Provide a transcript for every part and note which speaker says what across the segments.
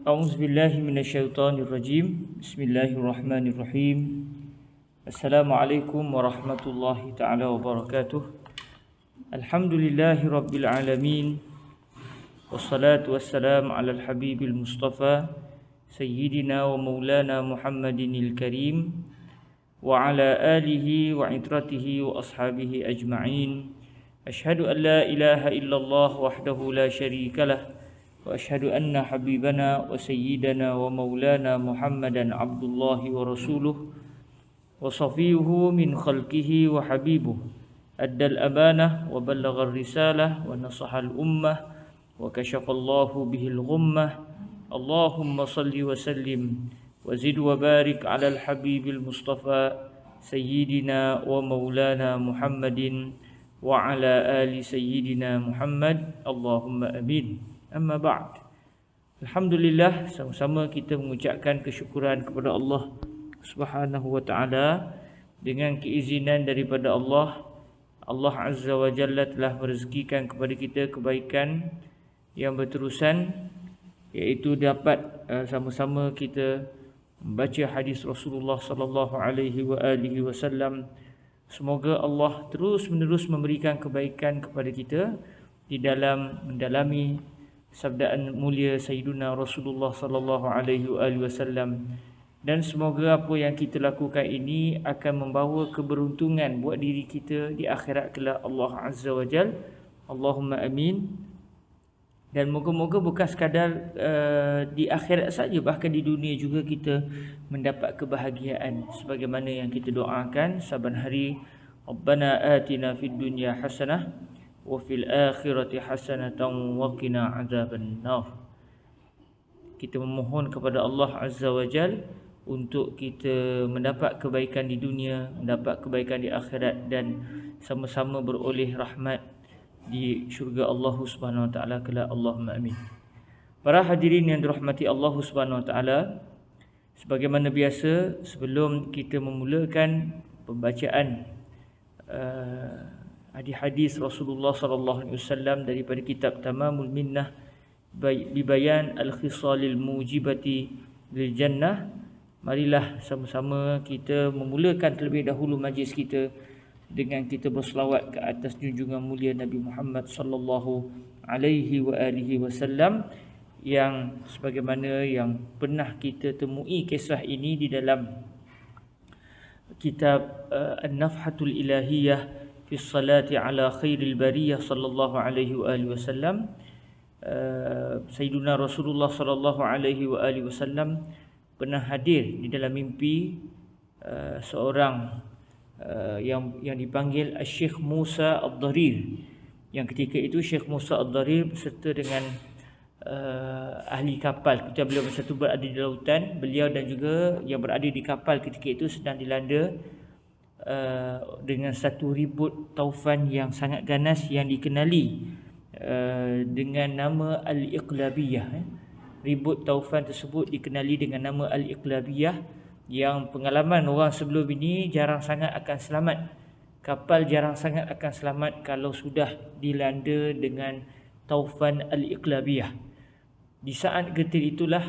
Speaker 1: أعوذ بالله من الشيطان الرجيم. بسم الله الرحمن الرحيم. السلام عليكم ورحمة الله تعالى وبركاته. الحمد لله رب العالمين، والصلاة والسلام على الحبيب المصطفى سيدنا ومولانا محمد الكريم وعلى آله وعترته وأصحابه أجمعين. أشهد أن لا إله إلا الله وحده لا شريك له، وأشهد أن حبيبنا وسيدنا ومولانا محمدا عبد الله ورسوله وصفيه من خلقه وحبيبه، أدى الأمانة وبلغ الرسالة ونصح الأمة وكشف الله به الغمة. اللهم صل وسلم وزد وبارك على الحبيب المصطفى سيدنا ومولانا محمد وعلى آل سيدنا محمد. اللهم آمين. Amma ba'd. Alhamdulillah, sama-sama kita mengucapkan kesyukuran kepada Allah Subhanahu wa ta'ala. Dengan keizinan daripada Allah, Allah Azza wa Jalla telah merezekikan kepada kita kebaikan yang berterusan, iaitu dapat sama-sama kita membaca hadis Rasulullah sallallahu alaihi wasallam. Semoga Allah terus menerus memberikan kebaikan kepada kita di dalam mendalami sabdaan mulia Sayyiduna Rasulullah sallallahu alaihi wasallam, dan semoga apa yang kita lakukan ini akan membawa keberuntungan buat diri kita di akhirat kelak Allah Azza wa Jal. Allahumma amin. Dan moga-moga bukan sekadar di akhirat saja, bahkan di dunia juga kita mendapat kebahagiaan sebagaimana yang kita doakan saban hari. Rabbana atina fid dunya hasanah wa fil akhirati hasanatan wa qina adzabannar. Kita memohon kepada Allah Azza wa Jal untuk kita mendapat kebaikan di dunia, mendapat kebaikan di akhirat, dan sama-sama beroleh rahmat di syurga Allah Subhanahu wa taala kelak. Allahumma amin. Para hadirin yang dirahmati Allah Subhanahu wa taala, sebagaimana biasa sebelum kita memulakan pembacaan hadis Rasulullah sallallahu alaihi wasallam daripada kitab Tamamul Minnah Bibayan Al-Khisalil Mujibati Lil Jannah, marilah sama-sama kita memulakan terlebih dahulu majlis kita dengan kita berselawat ke atas junjungan mulia Nabi Muhammad sallallahu alaihi wasallam, yang sebagaimana yang pernah kita temui kisah ini di dalam kitab An-Nafhatul Ilahiyah fi salati ala khairil bariyah sallallahu alaihi wasallam. Sayyiduna Rasulullah sallallahu alaihi wasallam pernah hadir di dalam mimpi seorang yang dipanggil Syekh Musa Ad-Darir, yang ketika itu Syekh Musa Ad-Darir beserta dengan ahli kapal. Ketika beliau bersatu berada di lautan, beliau dan juga yang berada di kapal ketika itu sedang dilanda dengan satu ribut taufan yang sangat ganas yang dikenali dengan nama Al-Iqlabiyah. Ribut taufan tersebut dikenali dengan nama Al-Iqlabiyah, yang pengalaman orang sebelum ini jarang sangat akan selamat. Kapal jarang sangat akan selamat kalau sudah dilanda dengan taufan Al-Iqlabiyah. Di saat getir itulah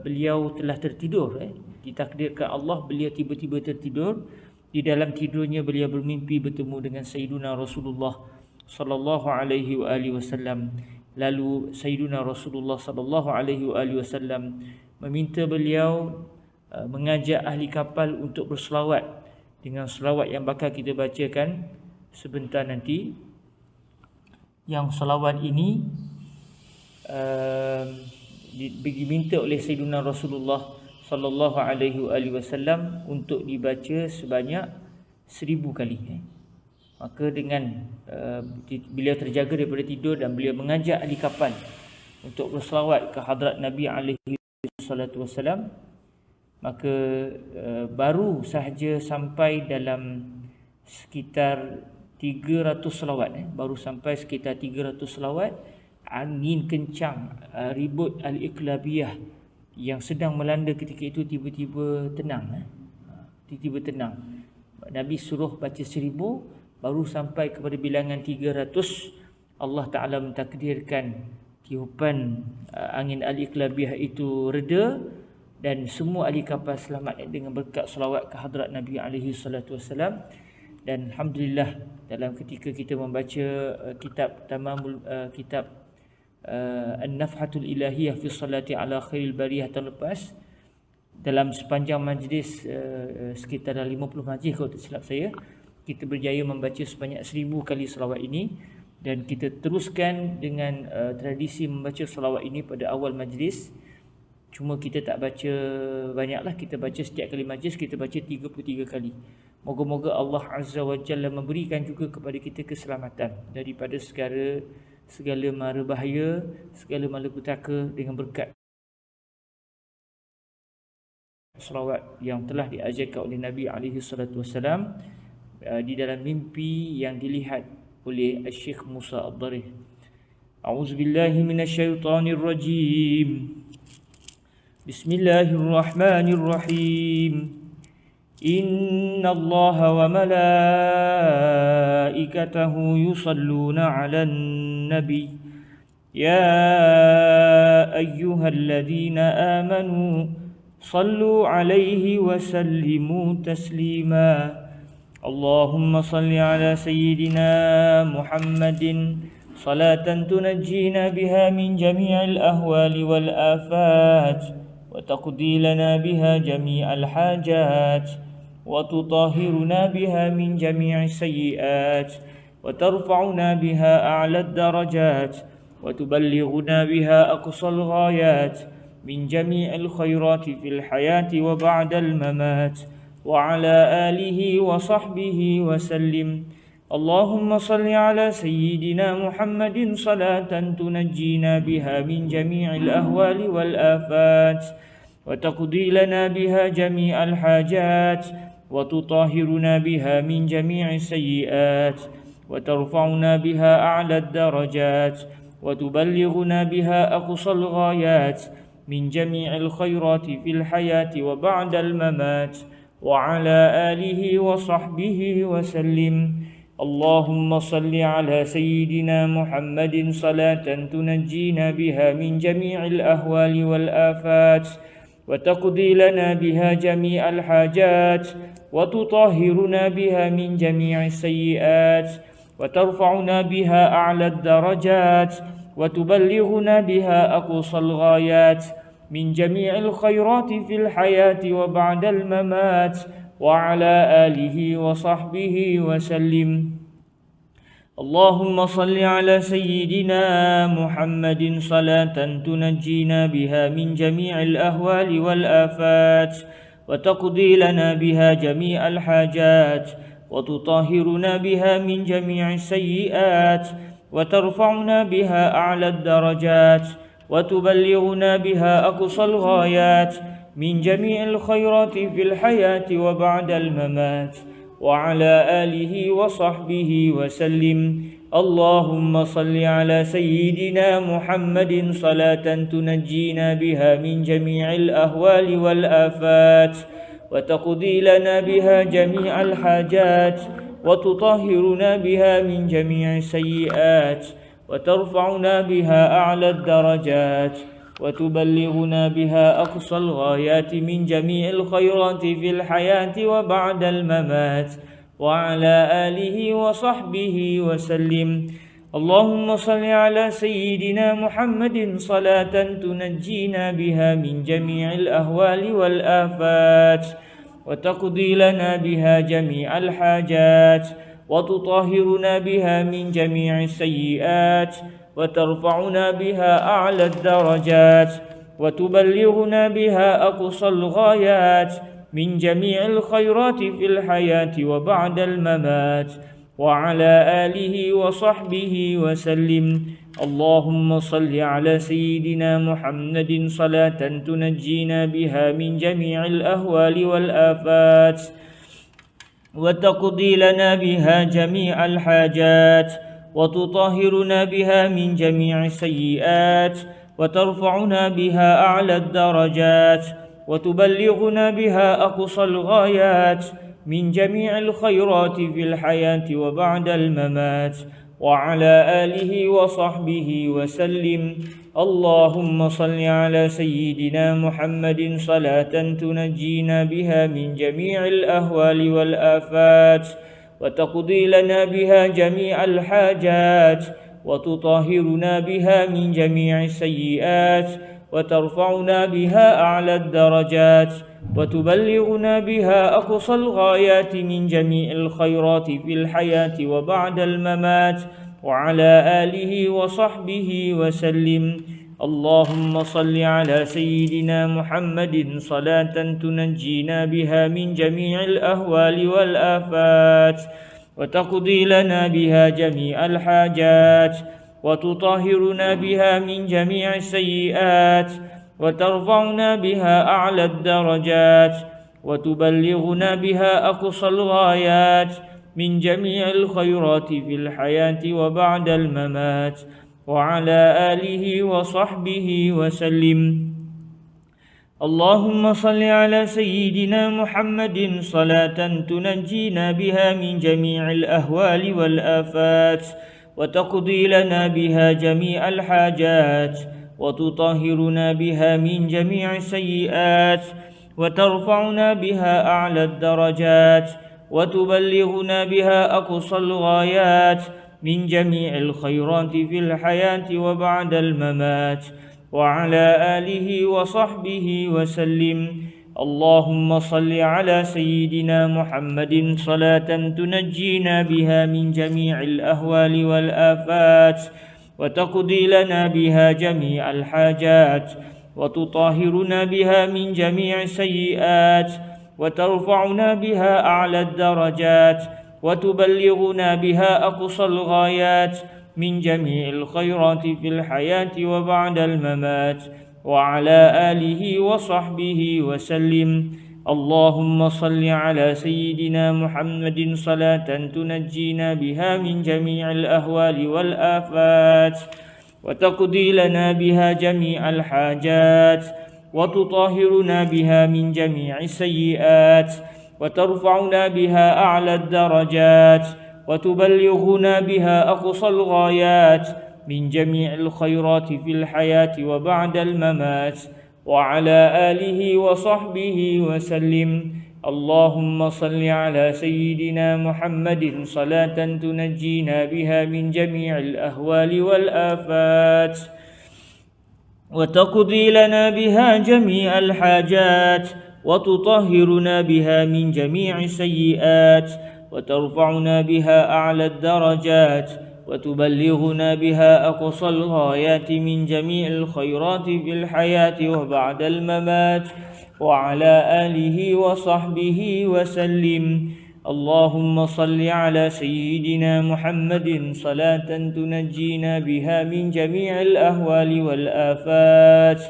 Speaker 1: beliau telah tertidur. Ditakdirkan Allah beliau tiba-tiba tertidur. Di dalam tidurnya beliau bermimpi bertemu dengan Sayyiduna Rasulullah sallallahu alaihi wasallam. Lalu Sayyiduna Rasulullah sallallahu alaihi wasallam meminta beliau mengajak ahli kapal untuk berselawat dengan selawat yang bakal kita bacakan sebentar nanti. Yang selawat ini diminta oleh Sayyiduna Rasulullah sallallahu alaihi wasallam untuk dibaca sebanyak 1000 kali. Maka dengan beliau terjaga daripada tidur dan beliau mengajak ahli kapal untuk berselawat ke hadrat Nabi alaihi salatu wasallam, maka baru sahaja sampai dalam sekitar 300 selawat, baru sampai sekitar 300 selawat, angin kencang ribut Al-Iqlabiyah yang sedang melanda ketika itu tiba-tiba tenang. Tiba-tiba tenang. Nabi suruh baca 1000, baru sampai kepada bilangan 300 Allah Ta'ala mentakdirkan tiupan angin al-iqlabiyah itu reda dan semua ahli kapal selamat dengan berkat selawat ke hadrat Nabi alaihi salatu wasalam. Dan alhamdulillah dalam ketika kita membaca kitab kitab An-Nafhatul Ilahiyah fi Salati ala Khairil Bariyah terlepas, dalam sepanjang majlis sekitar 50 majlis kalau tak silap saya, kita berjaya membaca sebanyak 1000 kali selawat ini. Dan kita teruskan dengan tradisi membaca selawat ini pada awal majlis. Cuma kita tak baca banyaklah, kita baca setiap kali majlis kita baca 33 kali. Moga-moga Allah Azza wa Jalla memberikan juga kepada kita keselamatan daripada segala mara bahaya, segala malapetaka dengan berkat selawat yang telah diajarkan oleh Nabi alaihi salatu wasalam di dalam mimpi yang dilihat oleh Syekh Musa Ad-Darih. A'udzubillahi minasyaitonir rajim. Bismillahirrahmanirrahim. Innallaha wa malaikatahu yusalluna 'alan nabi. Ya ayyuhalladzina amanu sallu 'alaihi wa sallimu taslima. Allahumma salli ala sayyidina Muhammadin salatan tunajjina biha min jami'il ahwali wal afat wa taqdi lana biha jami'al hajat wa tutahhiruna biha min jami'is sayyi'at wa tarfa'una biha a'la ad-darajat wa tuballighuna biha aqsal ghayat min jami'il khairati fil hayati wa ba'dal mamat وعلى آله وصحبه وسلم. اللهم صل على سيدنا محمد صلاة تنجينا بها من جميع الأهوال والآفات وتقضي لنا بها جميع الحاجات وتطهرنا بها من جميع السيئات وترفعنا بها أعلى الدرجات وتبلغنا بها أقصى الغايات من جميع الخيرات في الحياة وبعد الممات وعلى آله وصحبه وسلم. اللهم صل على سيدنا محمد صلاة تنجينا بها من جميع الأهوال والآفات وتقضي لنا بها جميع الحاجات وتطهرنا بها من جميع السيئات وترفعنا بها أعلى الدرجات وتبلغنا بها أقصى الغايات من جميع الخيرات في الحياة وبعد الممات وعلى آله وصحبه وسلم. اللهم صل على سيدنا محمد صلاة تنجينا بها من جميع الأهوال والآفات وتقضي لنا بها جميع الحاجات وتطهرنا بها من جميع السيئات وترفعنا بها أعلى الدرجات وتبلغنا بها أقصى الغايات من جميع الخيرات في الحياة وبعد الممات وعلى آله وصحبه وسلم. اللهم صل على سيدنا محمد صلاة تنجينا بها من جميع الأهوال والآفات وتقضي لنا بها جميع الحاجات وتطهرنا بها من جميع السيئات وترفعنا بها أعلى الدرجات وتبلغنا بها أقصى الغايات من جميع الخيرات في الحياة وبعد الممات وعلى آله وصحبه وسلم. اللهم صل على سيدنا محمد صلاة تنجينا بها من جميع الأهوال والآفات وتقضي لنا بها جميع الحاجات وتطهرنا بها من جميع السيئات وترفعنا بها أعلى الدرجات وتبلغنا بها أقصى الغايات من جميع الخيرات في الحياة وبعد الممات وعلى آله وصحبه وسلم. اللهم صل على سيدنا محمد صلاة تنجينا بها من جميع الأهوال والآفات وتقضي لنا بها جميع الحاجات وتطهرنا بها من جميع السيئات وترفعنا بها أعلى الدرجات وتبلغنا بها أقصى الغايات من جميع الخيرات في الحياة وبعد الممات وعلى آله وصحبه وسلم. اللهم صل على سيدنا محمد صلاة تنجينا بها من جميع الأهوال والآفات، وتقضي لنا بها جميع الحاجات، وتطهرنا بها من جميع السيئات، وترفعنا بها أعلى الدرجات، وتبلغنا بها أقصى الغايات من جميع الخيرات في الحياة وبعد الممات، وعلى آله وصحبه وسلم. اللهم صل على سيدنا محمد صلاة تنجينا بها من جميع الأهوال والآفات، وتقضي لنا بها جميع الحاجات، وتطهرنا بها من جميع السيئات، وترفعنا بها أعلى الدرجات، وتبلغنا بها أقصى الغايات من جميع الخيرات في الحياة وبعد الممات، وعلى آله وصحبه وسلم. اللهم صل على سيدنا محمد صلاة تنجينا بها من جميع الأهوال والآفات، وتقضي لنا بها جميع الحاجات، وتطهرنا بها من جميع السيئات، وترفعنا بها أعلى الدرجات، وتبلغنا بها أقصى الغايات من جميع الخيرات في الحياة وبعد الممات، وعلى آله وصحبه وسلم. اللهم صل على سيدنا محمد صلاة تنجينا بها من جميع الأهوال والآفات، وتقضي لنا بها جميع الحاجات، وتطهرنا بها من جميع السيئات، وترفعنا بها أعلى الدرجات، وتبلغنا بها أقصى الغايات من جميع الخيرات في الحياة وبعد الممات، وعلى آله وصحبه وسلم. اللهم صل على سيدنا محمد صلاة تنجينا بها من جميع الأهوال والآفات، وتقضي لنا بها جميع الحاجات، وتطهرنا بها من جميع السيئات، وترفعنا بها أعلى الدرجات، وتبلغنا بها أقصى الغايات من جميع الخيرات في الحياة وبعد الممات، وعلى آله وصحبه وسلم. اللهم صل على سيدنا محمد صلاة تنجينا بها من جميع الأهوال والآفات، وتقضي لنا بها جميع الحاجات، وتطهرنا بها من جميع السيئات، وترفعنا بها أعلى الدرجات، وتبلغنا بها أقصى الغايات من جميع الخيرات في الحياة وبعد الممات، وعلى آله وصحبه وسلم. اللهم صل على سيدنا محمد صلاة تنجينا بها من جميع الأهوال والآفات،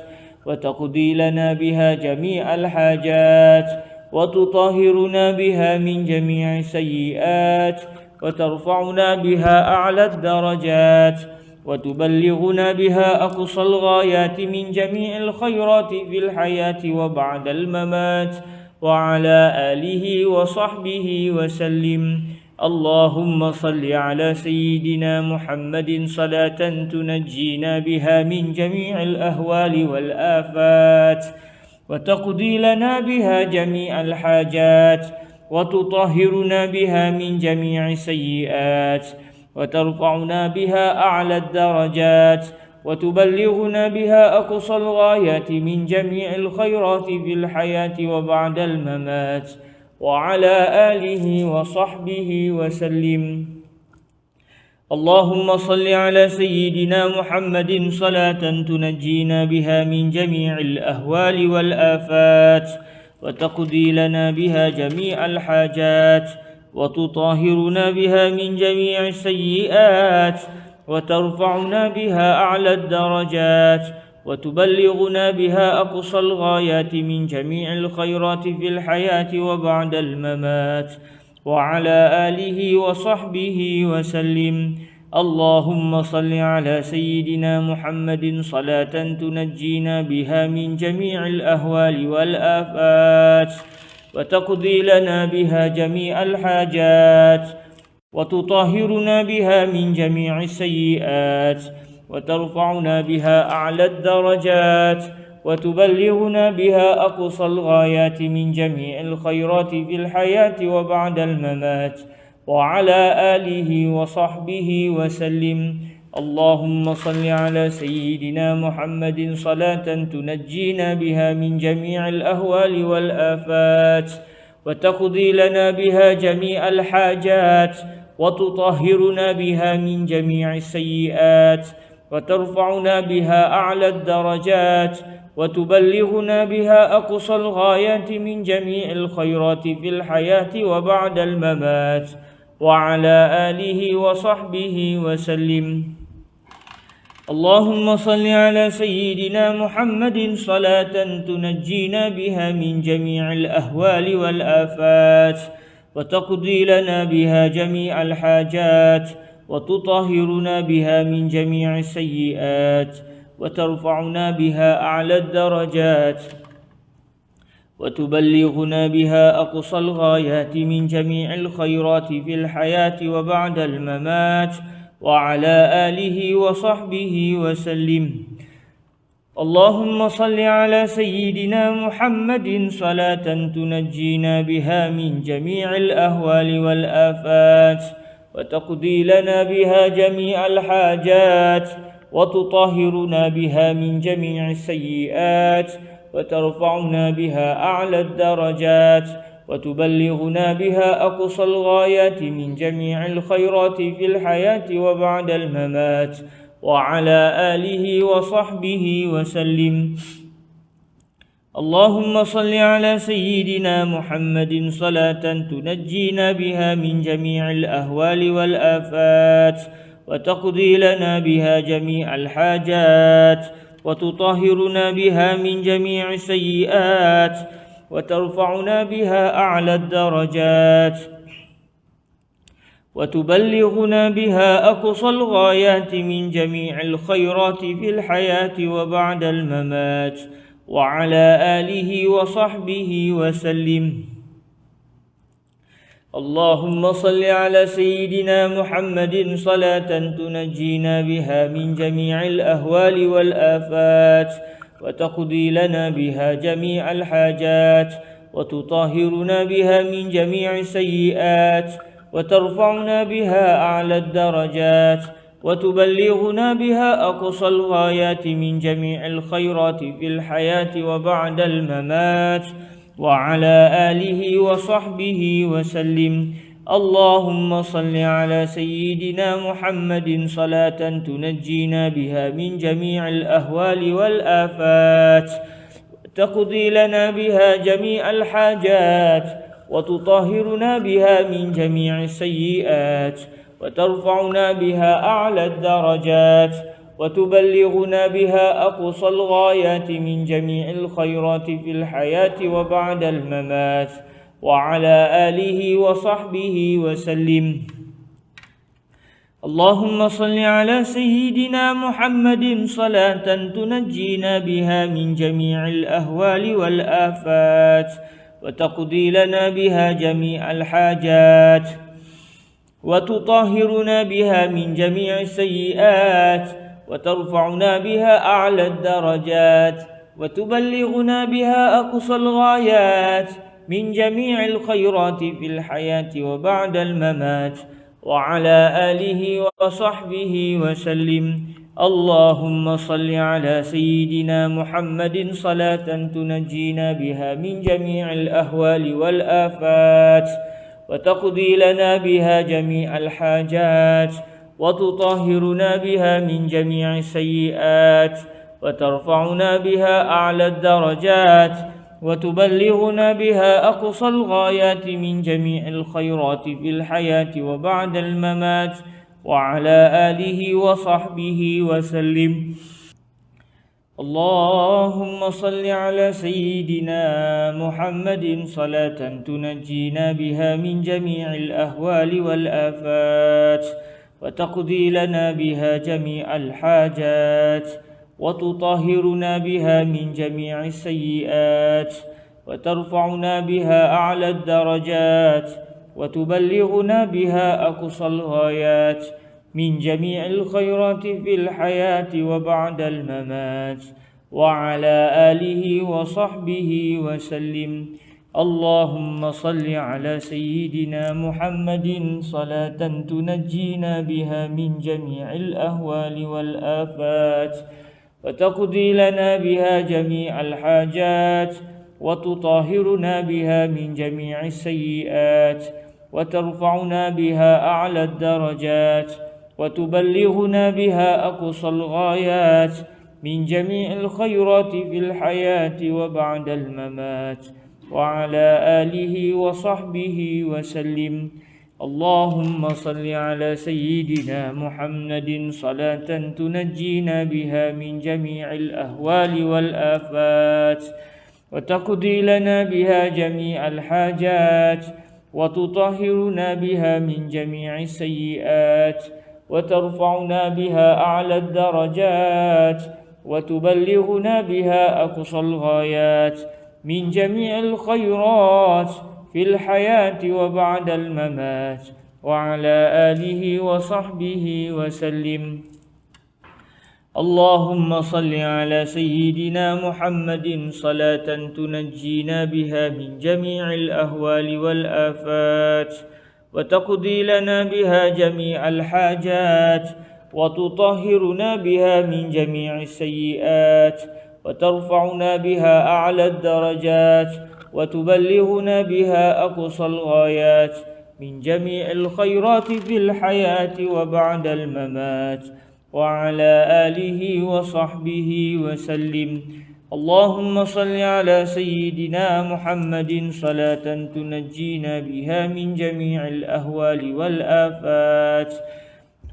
Speaker 1: وتقضي لنا بها جميع الحاجات، وتطهرنا بها من جميع السيئات، وترفعنا بها أعلى الدرجات، وتبلغنا بها أقصى الغايات من جميع الخيرات في الحياة وبعد الممات، وعلى آله وصحبه وسلم. اللهم صل على سيدنا محمد صلاة تنجينا بها من جميع الأهوال والآفات، وتقضي لنا بها جميع الحاجات، وتطهرنا بها من جميع السيئات، وترفعنا بها أعلى الدرجات، وتبلغنا بها أقصى الغايات من جميع الخيرات في الحياة وبعد الممات، وعلى آله وصحبه وسلم. اللهم صل على سيدنا محمد صلاة تنجينا بها من جميع الأهوال والآفات، وتقضي لنا بها جميع الحاجات، وتطهرنا بها من جميع السيئات، وترفعنا بها أعلى الدرجات، وتبلغنا بها أقصى الغايات من جميع الخيرات في الحياة وبعد الممات، وعلى آله وصحبه وسلم. اللهم صل على سيدنا محمد صلاة تنجينا بها من جميع الأهوال والآفات، وتقضي لنا بها جميع الحاجات، وتطهرنا بها من جميع السيئات وترفعنا بها أعلى الدرجات وتبلغنا بها أقصى الغايات من جميع الخيرات في الحياة وبعد الممات وعلى آله وصحبه وسلم. اللهم صل على سيدنا محمد صلاة تنجينا بها من جميع الأهوال والآفات وتقضي لنا بها جميع الحاجات وتطهرنا بها من جميع السيئات وترفعنا بها أعلى الدرجات وتبلغنا بها أقصى الغايات من جميع الخيرات في الحياة وبعد الممات وعلى آله وصحبه وسلم. اللهم صل على سيدنا محمد صلاة تنجينا بها من جميع الأهوال والآفات وتقضي لنا بها جميع الحاجات وتطهرنا بها من جميع السيئات وترفعنا بها أعلى الدرجات وتبلغنا بها أقصى الغايات من جميع الخيرات في الحياة وبعد الممات وعلى آله وصحبه وسلم. اللهم صل على سيدنا محمد صلاة تنجينا بها من جميع الأهوال والآفات وتقضي لنا بها جميع الحاجات وتطهرنا بها من جميع السيئات وترفعنا بها أعلى الدرجات وتبلغنا بها أقصى الغايات من جميع الخيرات في الحياة وبعد الممات وعلى آله وصحبه وسلم. اللهم صل على سيدنا محمد صلاة تنجينا بها من جميع الأهوال والآفات وتقضي لنا بها جميع الحاجات وتطهرنا بها من جميع السيئات وترفعنا بها أعلى الدرجات وتبلغنا بها أقصى الغايات من جميع الخيرات في الحياة وبعد الممات وعلى آله وصحبه وسلم. اللهم صل على سيدنا محمد صلاة تنجينا بها من جميع الأهوال والآفات وتقضي لنا بها جميع الحاجات وتطهرنا بها من جميع السيئات وترفعنا بها أعلى الدرجات وتبلغنا بها أقصى الغايات من جميع الخيرات في الحياة وبعد الممات وعلى آله وصحبه وسلم. اللهم صل على سيدنا محمد صلاة تنجينا بها من جميع الأهوال والآفات تقضي لنا بها جميع الحاجات وتطهرنا بها من جميع السيئات وترفعنا بها أعلى الدرجات وتبلغنا بها أقصى الغايات من جميع الخيرات في الحياة وبعد الممات وعلى آله وصحبه وسلم. اللهم صل على سيدنا محمد صلاة تنجينا بها من جميع الأهوال والآفات وتقضي لنا بها جميع الحاجات وتطهرنا بها من جميع السيئات وترفعنا بها أعلى الدرجات وتبلغنا بها أقصى الغايات من جميع الخيرات في الحياة وبعد الممات وعلى آله وصحبه وسلم. اللهم صل على سيدنا محمد صلاة تنجينا بها من جميع الأهوال والآفات وتقضي لنا بها جميع الحاجات وتطهرنا بها من جميع السيئات وترفعنا بها أعلى الدرجات وتبلغنا بها أقصى الغايات من جميع الخيرات في الحياة وبعد الممات وعلى آله وصحبه وسلم. اللهم صل على سيدنا محمد صلاة تنجينا بها من جميع الأهوال والآفات وتقضي لنا بها جميع الحاجات وتطهرنا بها من جميع السيئات وترفعنا بها أعلى الدرجات وتبلغنا بها أقصى الغايات من جميع الخيرات في الحياة وبعد الممات وعلى آله وصحبه وسلم. اللهم صل على سيدنا محمد صلاة تنجينا بها من جميع الأهوال والآفات وتقضي لنا بها جميع الحاجات وتطهرنا بها من جميع السيئات وترفعنا بها أعلى الدرجات وتبلغنا بها أقصى الغايات من جميع الخيرات في الحياة وبعد الممات وعلى آله وصحبه وسلم. اللهم صل على سيدنا محمد صلاة تنجينا بها من جميع الأهوال والآفات وتقضي لنا بها جميع الحاجات وتطهرنا بها من جميع السيئات وترفعنا بها أعلى الدرجات وتبلغنا بها أقصى الغايات من جميع الخيرات في الحياة وبعد الممات وعلى آله وصحبه وسلم. اللهم صل على سيدنا محمد صلاة تنجينا بها من جميع الأهوال والآفات وتقضي لنا بها جميع الحاجات وتطهرنا بها من جميع السيئات وترفعنا بها أعلى الدرجات وتبلغنا بها أقصى الغايات من جميع الخيرات في الحياة وبعد الممات وعلى آله وصحبه وسلم. اللهم صل على سيدنا محمد صلاة تنجينا بها من جميع الأهوال والآفات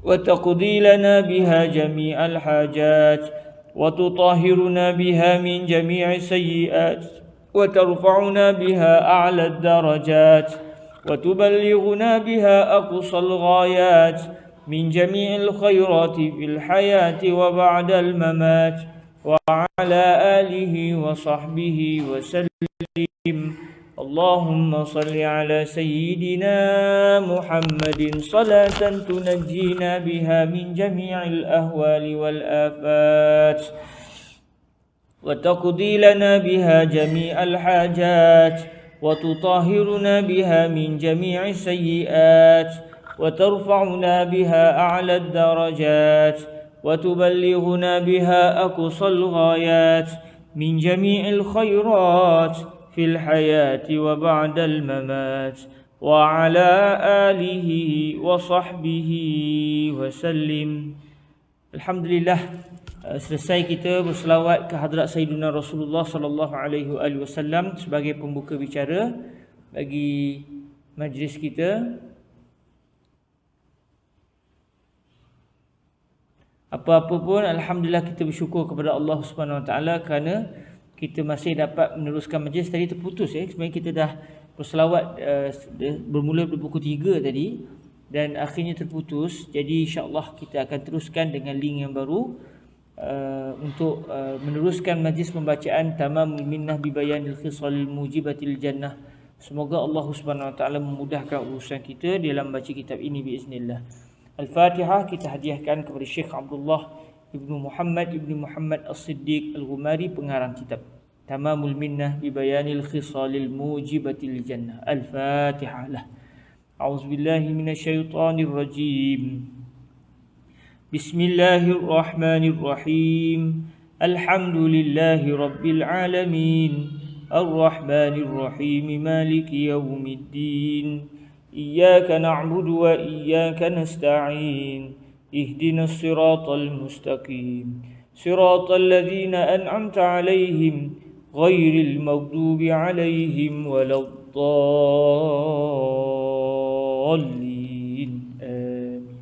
Speaker 1: وتقضي لنا بها جميع الحاجات وتطهرنا بها من جميع السيئات وترفعنا بها أعلى الدرجات وتبلغنا بها أقصى الغايات من جميع الخيرات في الحياة وبعد الممات وعلى آله وصحبه وسلم. اللهم صل على سيدنا محمد صلاة تنجينا بها من جميع الأهوال والآفات وتقضي لنا بها جميع الحاجات وتطهرنا بها من جميع السيئات وترفعنا بها أعلى الدرجات وتبلغنا بها أقصى الغايات من جميع الخيرات في الحياة وبعد الممات وعلى آله وصحبه وسلم. Alhamdulillah, selesai kita berselawat ke hadrat Sayyidina Rasulullah sallallahu alaihi wasallam sebagai pembuka bicara bagi majlis kita. Apa-apa pun, alhamdulillah kita bersyukur kepada Allah Subhanahu Wa Taala kerana kita masih dapat meneruskan majlis. Tadi terputus sebenarnya kita dah berselawat bermula pada pukul 3 tadi dan akhirnya terputus. Jadi insya-Allah kita akan teruskan dengan link yang baru untuk meneruskan majlis pembacaan Tamamul Minnah bi Bayanil Khisalil Mujibatil Jannah. Semoga Allah Subhanahu Wa Taala memudahkan urusan kita dalam baca kitab ini biiznillah. Al-Fatihah kita hadiahkan kepada Syekh Abdullah Ibnu Muhammad As-Siddiq Al-Ghumari, pengarang kitab Tamamul Minnah bi Bayanil Khisalil Mujibatil Jannah. Al-Fatihah lah. A'udzubillahi minasyaitonir rajim. Bismillahirrahmanirrahim. Alhamdulillahi rabbil alamin. Ar-Rahmanir Rahim. Maliki yaumiddin. إياك نعبد وإياك نستعين اهدنا الصراط المستقيم صراط الذين أنعمت عليهم غير المغضوب عليهم ولا الضالين آمين.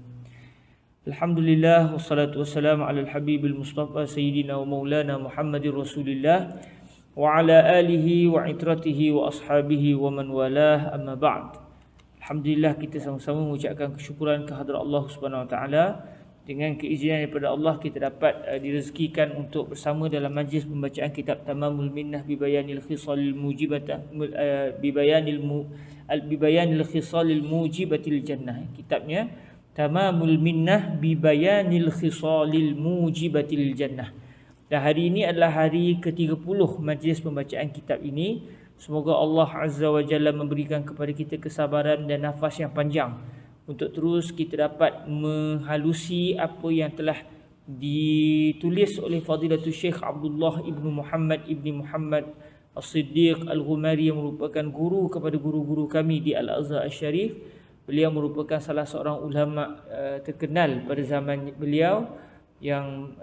Speaker 1: الحمد لله والصلاة والسلام على الحبيب المصطفى سيدنا ومولانا محمد رسول الله وعلى آله وعترته وأصحابه ومن والاه أما بعد. Alhamdulillah, kita sama-sama mengucapkan kesyukuran kehadrat Allah Subhanahu Wa Taala dengan keizinan daripada Allah kita dapat direzekikan untuk bersama dalam majlis pembacaan kitab Tamamul Minnah bi Bayanil Khisalil Mujibatah bi Bayanil Khisalil Mujibatil Jannah. Kitabnya Tamamul Minnah bi Bayanil Khisalil Mujibatil Jannah. Dan hari ini adalah hari ke-30 majlis pembacaan kitab ini. Semoga Allah Azza wa Jalla memberikan kepada kita kesabaran dan nafas yang panjang untuk terus kita dapat menghalusi apa yang telah ditulis oleh Fadilatul Syekh Abdullah ibnu Muhammad As-Siddiq Al-Ghumari yang merupakan guru kepada guru-guru kami di Al-Azhar Al-Syarif. Beliau merupakan salah seorang ulama terkenal pada zaman beliau yang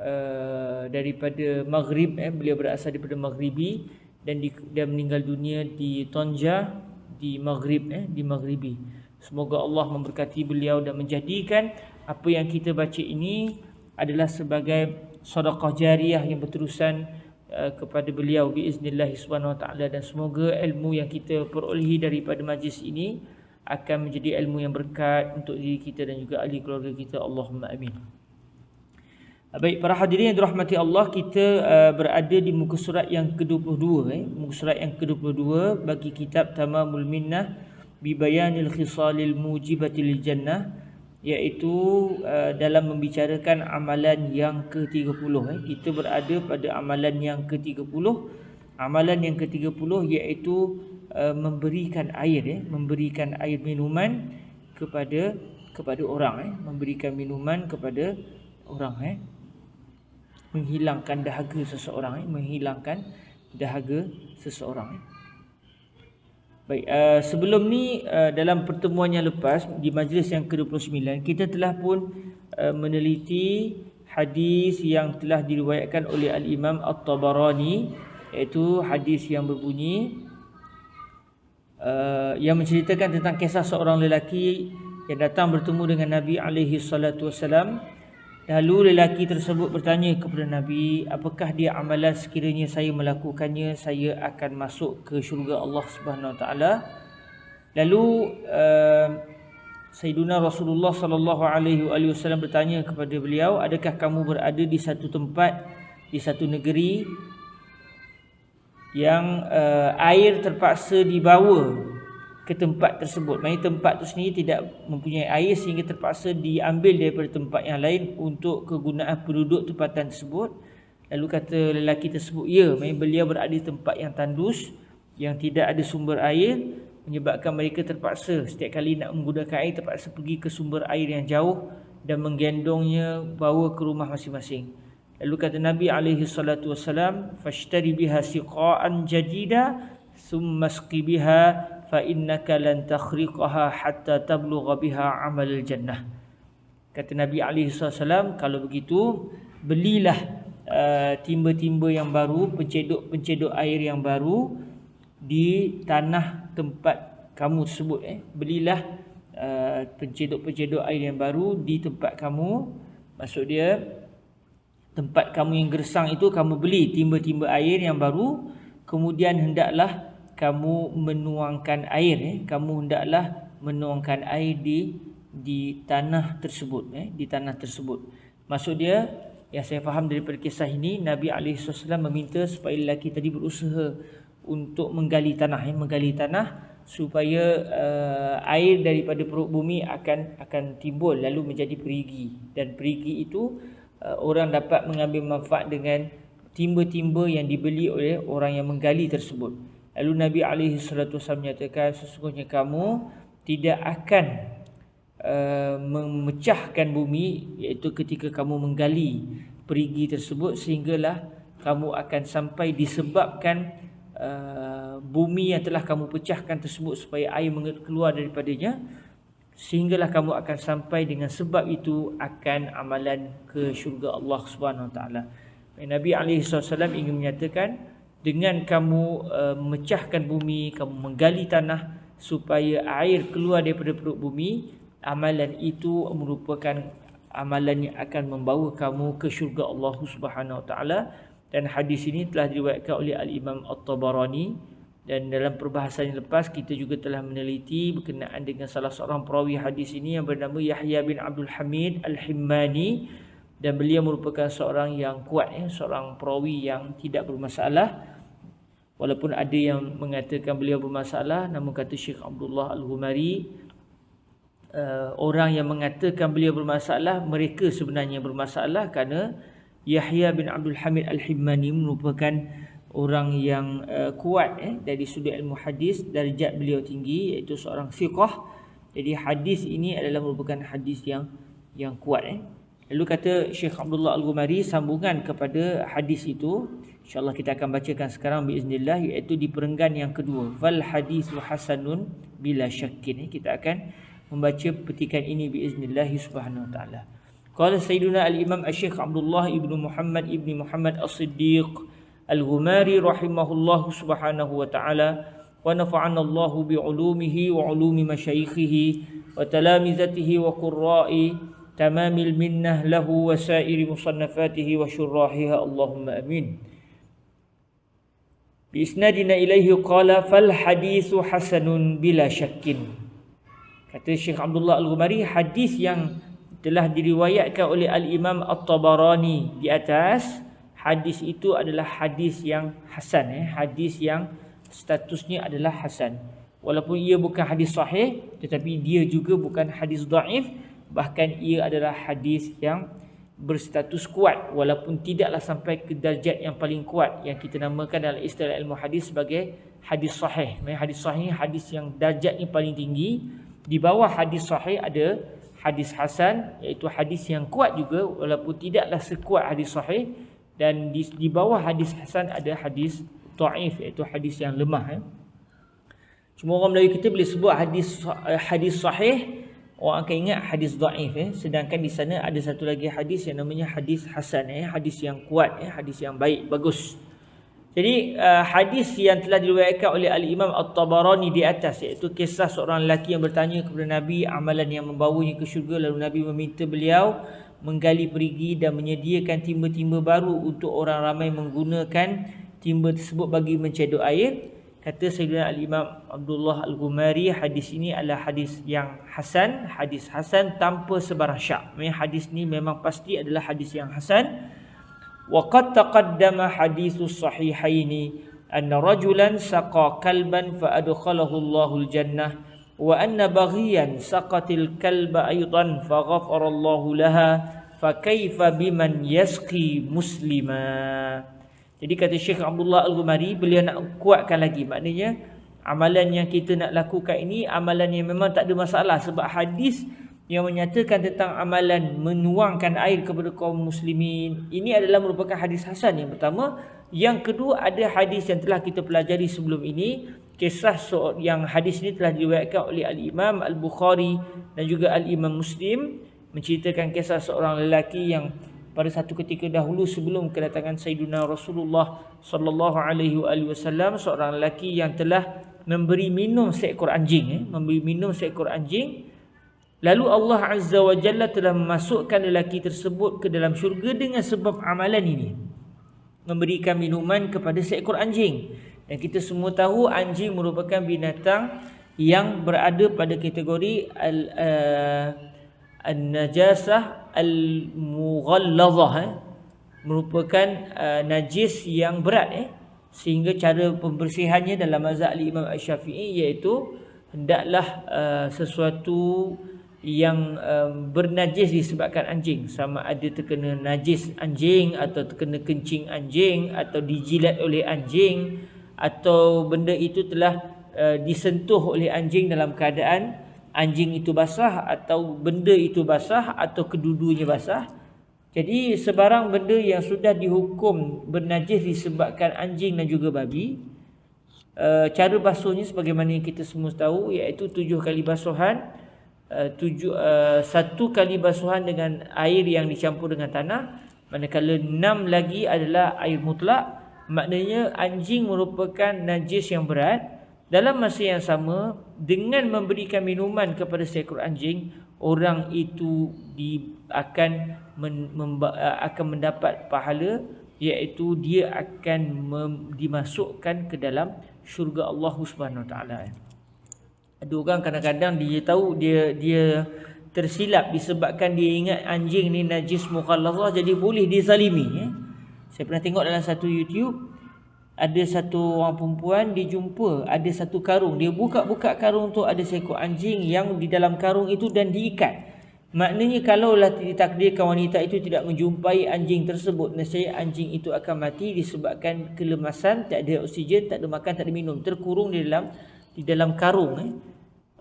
Speaker 1: daripada Maghrib, beliau berasal daripada Maghribi dan dia meninggal dunia di Tonja di Maghrib, di Maghribi. Semoga Allah memberkati beliau dan menjadikan apa yang kita baca ini adalah sebagai sedekah jariah yang berterusan kepada beliau biiznillah subhanahu wa taala, dan semoga ilmu yang kita perolehi daripada majlis ini akan menjadi ilmu yang berkat untuk diri kita dan juga ahli keluarga kita. Allahumma amin. Baik, para hadirin yang dirahmati Allah, kita berada di muka surat yang ke-22, muka surat yang ke-22 bagi kitab Tamamul Minnah bi Bayanil Khisalil Mujibatil Jannah, iaitu dalam membicarakan amalan yang ke-30. Kita berada pada amalan yang ke-30. Amalan yang ke-30 iaitu memberikan air, memberikan air minuman kepada orang, memberikan minuman kepada orang, menghilangkan dahaga seseorang, menghilangkan dahaga seseorang. Baik, sebelum ni dalam pertemuan yang lepas di majlis yang ke-29 kita telah pun meneliti hadis yang telah diriwayatkan oleh Al-Imam At-Tabarani, iaitu hadis yang berbunyi yang menceritakan tentang kisah seorang lelaki yang datang bertemu dengan Nabi alaihi salatu wasalam. Lalu lelaki tersebut bertanya kepada Nabi, apakah dia amalan sekiranya saya melakukannya saya akan masuk ke syurga Allah Subhanahu Wa Taala. Lalu Sayyiduna Rasulullah sallallahu alaihi wasallam bertanya kepada beliau, adakah kamu berada di satu tempat, di satu negeri yang air terpaksa dibawa ke tempat tersebut. Maksudnya tempat tu sendiri tidak mempunyai air sehingga terpaksa diambil daripada tempat yang lain untuk kegunaan penduduk tempatan tersebut. Lalu kata lelaki tersebut, ya, maksudnya beliau berada di tempat yang tandus, yang tidak ada sumber air, menyebabkan mereka terpaksa setiap kali nak menggunakan air terpaksa pergi ke sumber air yang jauh dan menggendongnya bawa ke rumah masing-masing. Lalu kata Nabi alaihi salatu wasalam, fashtari biha siqa'an jadida thumma asqi biha fa innaka lan takhriqaha hatta tablugha biha amal jannah. Kata Nabi alaihi wasallam, kalau begitu belilah timba-timba yang baru, pencedok air yang baru di tanah tempat kamu tersebut. Belilah pencedok air yang baru di tempat kamu. Maksud dia tempat kamu yang gersang itu kamu beli timba-timba air yang baru, kemudian hendaklah kamu menuangkan air, kamu hendaklah menuangkan air di tanah tersebut, di tanah tersebut. Maksud dia, yang saya faham daripada kisah ini, Nabi SAW meminta supaya lelaki tadi berusaha untuk menggali tanah, supaya air daripada perut bumi akan timbul lalu menjadi perigi, dan perigi itu orang dapat mengambil manfaat dengan timba-timba yang dibeli oleh orang yang menggali tersebut. Lalu Nabi SAW menyatakan, sesungguhnya kamu tidak akan memecahkan bumi, iaitu ketika kamu menggali perigi tersebut, sehinggalah kamu akan sampai disebabkan bumi yang telah kamu pecahkan tersebut supaya air keluar daripadanya, sehinggalah kamu akan sampai dengan sebab itu akan amalan ke syurga Allah Subhanahu Wa Taala. Nabi SAW ingin menyatakan, dengan kamu memecahkan bumi, kamu menggali tanah supaya air keluar daripada perut bumi, amalan itu merupakan amalan yang akan membawa kamu ke syurga Allah Subhanahu Wa Taala. Dan hadis ini telah diriwayatkan oleh Al-Imam At-Tabarani Dan dalam perbahasan yang lepas kita juga telah meneliti berkenaan dengan salah seorang perawi hadis ini yang bernama Yahya bin Abdul Hamid Al-Himmani, dan beliau merupakan seorang yang kuat, seorang perawi yang tidak bermasalah. Walaupun ada yang mengatakan beliau bermasalah, namun kata Syekh Abdullah Al-Ghumari, orang yang mengatakan beliau bermasalah, mereka sebenarnya bermasalah kerana Yahya bin Abdul Hamid Al-Himmani merupakan orang yang kuat dari sudut ilmu hadis, darjat beliau tinggi, iaitu seorang thiqah. Jadi hadis ini adalah merupakan hadis yang kuat. Lalu kata Syekh Abdullah Al-Ghumari sambungan kepada hadis itu, insya-Allah kita akan bacakan sekarang biiznillah, iaitu di perenggan yang kedua, fal hadisu hasanun bila syakkin. Kita akan membaca petikan ini biiznillah subhanahu wa taala. Qala Sayyiduna al-Imam Asy-Syaikh Abdullah ibnu Muhammad As-Siddiq Al-Ghumari rahimahullah subhanahu wa ta'ala, wa nafa'ana Allahu bi'ulumihi wa ulumi masyayikhihi wa talamizatihi wa qurra'i tamamil minnah lahu wa sairi musannafatihi wa syurrahiha, Allahumma amin. Biisnadina ilaihi qala fal hadithu hasanun bila syakkin. Kata Syekh Abdullah Al-Ghumari, hadis yang telah diriwayatkan oleh Al-Imam At-Tabarani di atas, hadis itu adalah hadis yang hasan, hadis yang statusnya adalah hasan. Walaupun ia bukan hadis sahih, tetapi dia juga bukan hadis dhaif, bahkan ia adalah hadis yang berstatus kuat, walaupun tidaklah sampai ke darjat yang paling kuat yang kita namakan dalam istilah ilmu hadis sebagai hadis sahih. Hadis sahih hadis yang darjatnya paling tinggi. Di bawah hadis sahih ada hadis hasan, iaitu hadis yang kuat juga walaupun tidaklah sekuat hadis sahih. Dan di bawah hadis hasan ada hadis dhaif, iaitu hadis yang lemah. Cuma orang Melayu kita boleh sebut hadis sahih, orang akan ingat hadis dhaif. Sedangkan di sana ada satu lagi hadis yang namanya hadis hasan, hadis yang kuat, hadis yang baik, bagus. Jadi hadis yang telah diriwayatkan oleh Al-Imam At-Tabarani di atas, iaitu kisah seorang lelaki yang bertanya kepada Nabi amalan yang membawanya ke syurga, lalu Nabi meminta beliau menggali perigi dan menyediakan timba-timba baru untuk orang ramai menggunakan timba tersebut bagi mencedok air. Kata Sayyidina Al-Imam Abdullah Al-Ghumari, hadis ini adalah hadis yang hasan, hadis hasan tanpa sebarang syak. Hadis ni memang pasti adalah hadis yang hasan. Wa qad taqaddama haditsus sahihaini anna rajulan saqa kalban fa adkhalahu Allahul jannah wa anna baghiyan saqatil kalba aidan fa ghafarallahu laha fa kaifa biman yasqi muslima. Jadi kata Syekh Abdullah Al-Ghumari, beliau nak kuatkan lagi, maknanya amalan yang kita nak lakukan ini amalan yang memang tak ada masalah, sebab hadis yang menyatakan tentang amalan menuangkan air kepada kaum muslimin ini adalah merupakan hadis hasan yang pertama. Yang kedua, ada hadis yang telah kita pelajari sebelum ini. Kisah yang hadis ini telah diriwayatkan oleh Al-Imam Al-Bukhari dan juga Al-Imam Muslim, menceritakan kisah seorang lelaki yang pada satu ketika dahulu sebelum kedatangan Sayyidina Rasulullah sallallahu alaihi wasallam, seorang lelaki yang telah memberi minum seekor anjing, Lalu Allah Azza wa Jalla telah memasukkan lelaki tersebut ke dalam syurga dengan sebab amalan ini, memberikan minuman kepada seekor anjing. Dan kita semua tahu anjing merupakan binatang yang berada pada kategori an-najasah al-mughallazah, merupakan najis yang berat, sehingga cara pembersihannya dalam mazhab Imam Asy-Syafi'i iaitu hendaklah sesuatu yang bernajis disebabkan anjing, sama ada terkena najis anjing atau terkena kencing anjing atau dijilat oleh anjing, atau benda itu telah disentuh oleh anjing dalam keadaan anjing itu basah atau benda itu basah atau kedudunya basah. Jadi sebarang benda yang sudah dihukum bernajis disebabkan anjing dan juga babi, cara basuhnya sebagaimana yang kita semua tahu, iaitu 7 kali basuhan. 1 kali basuhan dengan air yang dicampur dengan tanah, manakala 6 lagi adalah air mutlak. Maknanya anjing merupakan najis yang berat. Dalam masa yang sama, dengan memberikan minuman kepada seekor anjing, orang itu akan mendapat pahala iaitu dia akan dimasukkan ke dalam syurga Allah Subhanahu Wa Taala. Ada orang kadang-kadang dia tahu dia tersilap disebabkan dia ingat anjing ni najis mukhalladhah, jadi boleh dizalimi. Saya pernah tengok dalam satu YouTube, ada satu orang perempuan dia jumpa ada satu karung, dia buka-buka karung tu, ada seekor anjing yang di dalam karung itu dan diikat. Maknanya kalaulah ditakdirkan wanita itu tidak menjumpai anjing tersebut, nescaya anjing itu akan mati disebabkan kelemasan, tak ada oksigen, tak ada makan, tak ada minum, terkurung di dalam karung.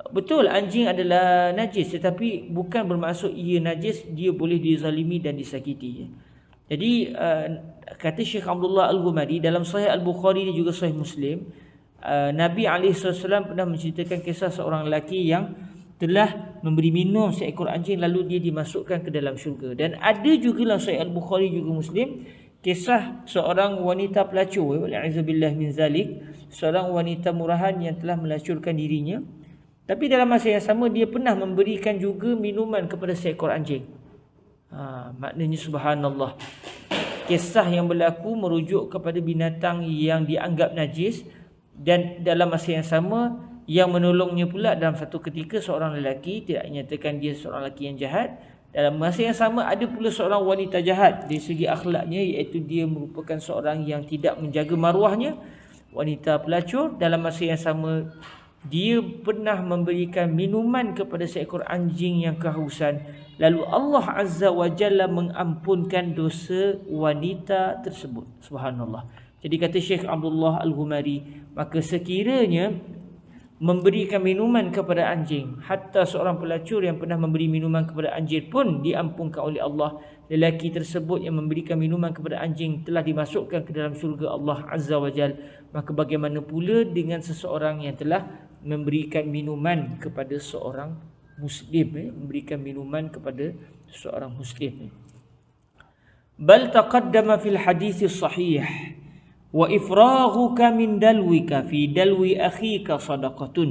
Speaker 1: Betul anjing adalah najis, tetapi bukan bermaksud ia najis, dia boleh dizalimi dan disakiti. Jadi kata Syekh Abdullah Al-Ghumari dalam Sahih Al-Bukhari dan juga Sahih Muslim, Nabi SAW pernah menceritakan kisah seorang lelaki yang telah memberi minum seekor anjing lalu dia dimasukkan ke dalam syurga. Dan ada juga dalam Sahih Al-Bukhari juga Muslim kisah seorang wanita pelacur, wa'azubillah min zalik, seorang wanita murahan yang telah melacurkan dirinya, tapi dalam masa yang sama dia pernah memberikan juga minuman kepada seekor anjing. Maknanya subhanallah, kisah yang berlaku merujuk kepada binatang yang dianggap najis, dan dalam masa yang sama yang menolongnya pula dalam satu ketika seorang lelaki, tidak menyatakan dia seorang lelaki yang jahat. Dalam masa yang sama ada pula seorang wanita jahat dari segi akhlaknya, iaitu dia merupakan seorang yang tidak menjaga maruahnya, wanita pelacur. Dalam masa yang sama dia pernah memberikan minuman kepada seekor anjing yang kehausan, lalu Allah Azza wa Jalla mengampunkan dosa wanita tersebut. Subhanallah. Jadi kata Syekh Abdullah Al-Ghumari, maka sekiranya memberikan minuman kepada anjing, hatta seorang pelacur yang pernah memberi minuman kepada anjing pun diampunkan oleh Allah, lelaki tersebut yang memberikan minuman kepada anjing telah dimasukkan ke dalam syurga Allah Azza wa Jal. Maka bagaimana pula dengan seseorang yang telah memberikan minuman kepada seorang Muslim, memberikan minuman kepada seorang Muslim. Bal taqaddama fil hadis sahih wa ifraghuka min dalwika fi dalwi akhika sadaqatun.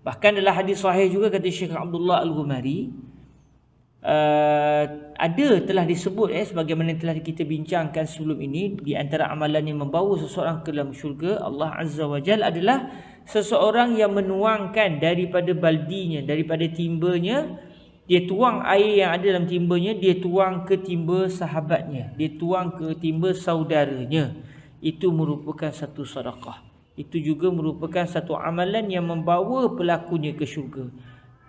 Speaker 1: Bahkan dalam hadis sahih juga kata Syekh Abdullah Al-Ghumari, telah disebut sebagaimana telah kita bincangkan sebelum ini, di antara amalan yang membawa seseorang ke dalam syurga Allah Azza wa Jalla adalah seseorang yang menuangkan daripada baldinya, daripada timbanya, dia tuang air yang ada dalam timbanya, dia tuang ke timba sahabatnya, dia tuang ke timba saudaranya. Itu merupakan satu sedekah. Itu juga merupakan satu amalan yang membawa pelakunya ke syurga.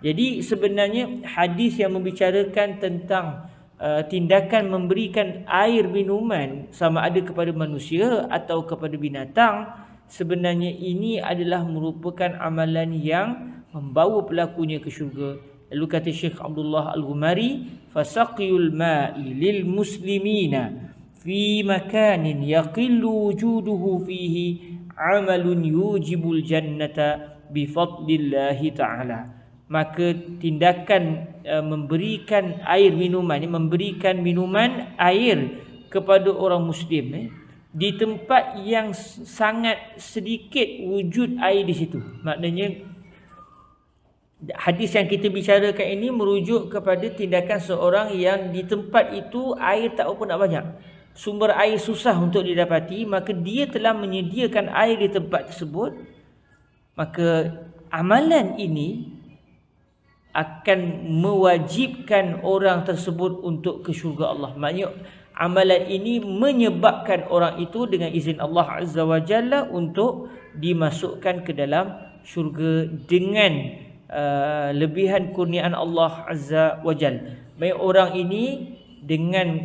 Speaker 1: Jadi sebenarnya hadis yang membicarakan tentang tindakan memberikan air minuman, sama ada kepada manusia atau kepada binatang, sebenarnya ini adalah merupakan amalan yang membawa pelakunya ke syurga. Lalu kata Syekh Abdullah Al-Ghumari, fasaqiyul ma'i lil muslimina fi makanin yaqillu wujuduhu fihi amalun yujibul jannata bifadlillahi ta'ala. Maka tindakan memberikan air minuman, memberikan minuman air kepada orang Muslim di tempat yang sangat sedikit wujud air di situ. Maknanya hadis yang kita bicarakan ini merujuk kepada tindakan seorang yang di tempat itu air tak apa nak banyak, sumber air susah untuk didapati, maka dia telah menyediakan air di tempat tersebut. Maka amalan ini akan mewajibkan orang tersebut untuk ke syurga Allah. Maksudnya amalan ini menyebabkan orang itu dengan izin Allah Azza wa Jalla untuk dimasukkan ke dalam syurga dengan lebihan kurniaan Allah Azza wa Jalla. Baik orang ini dengan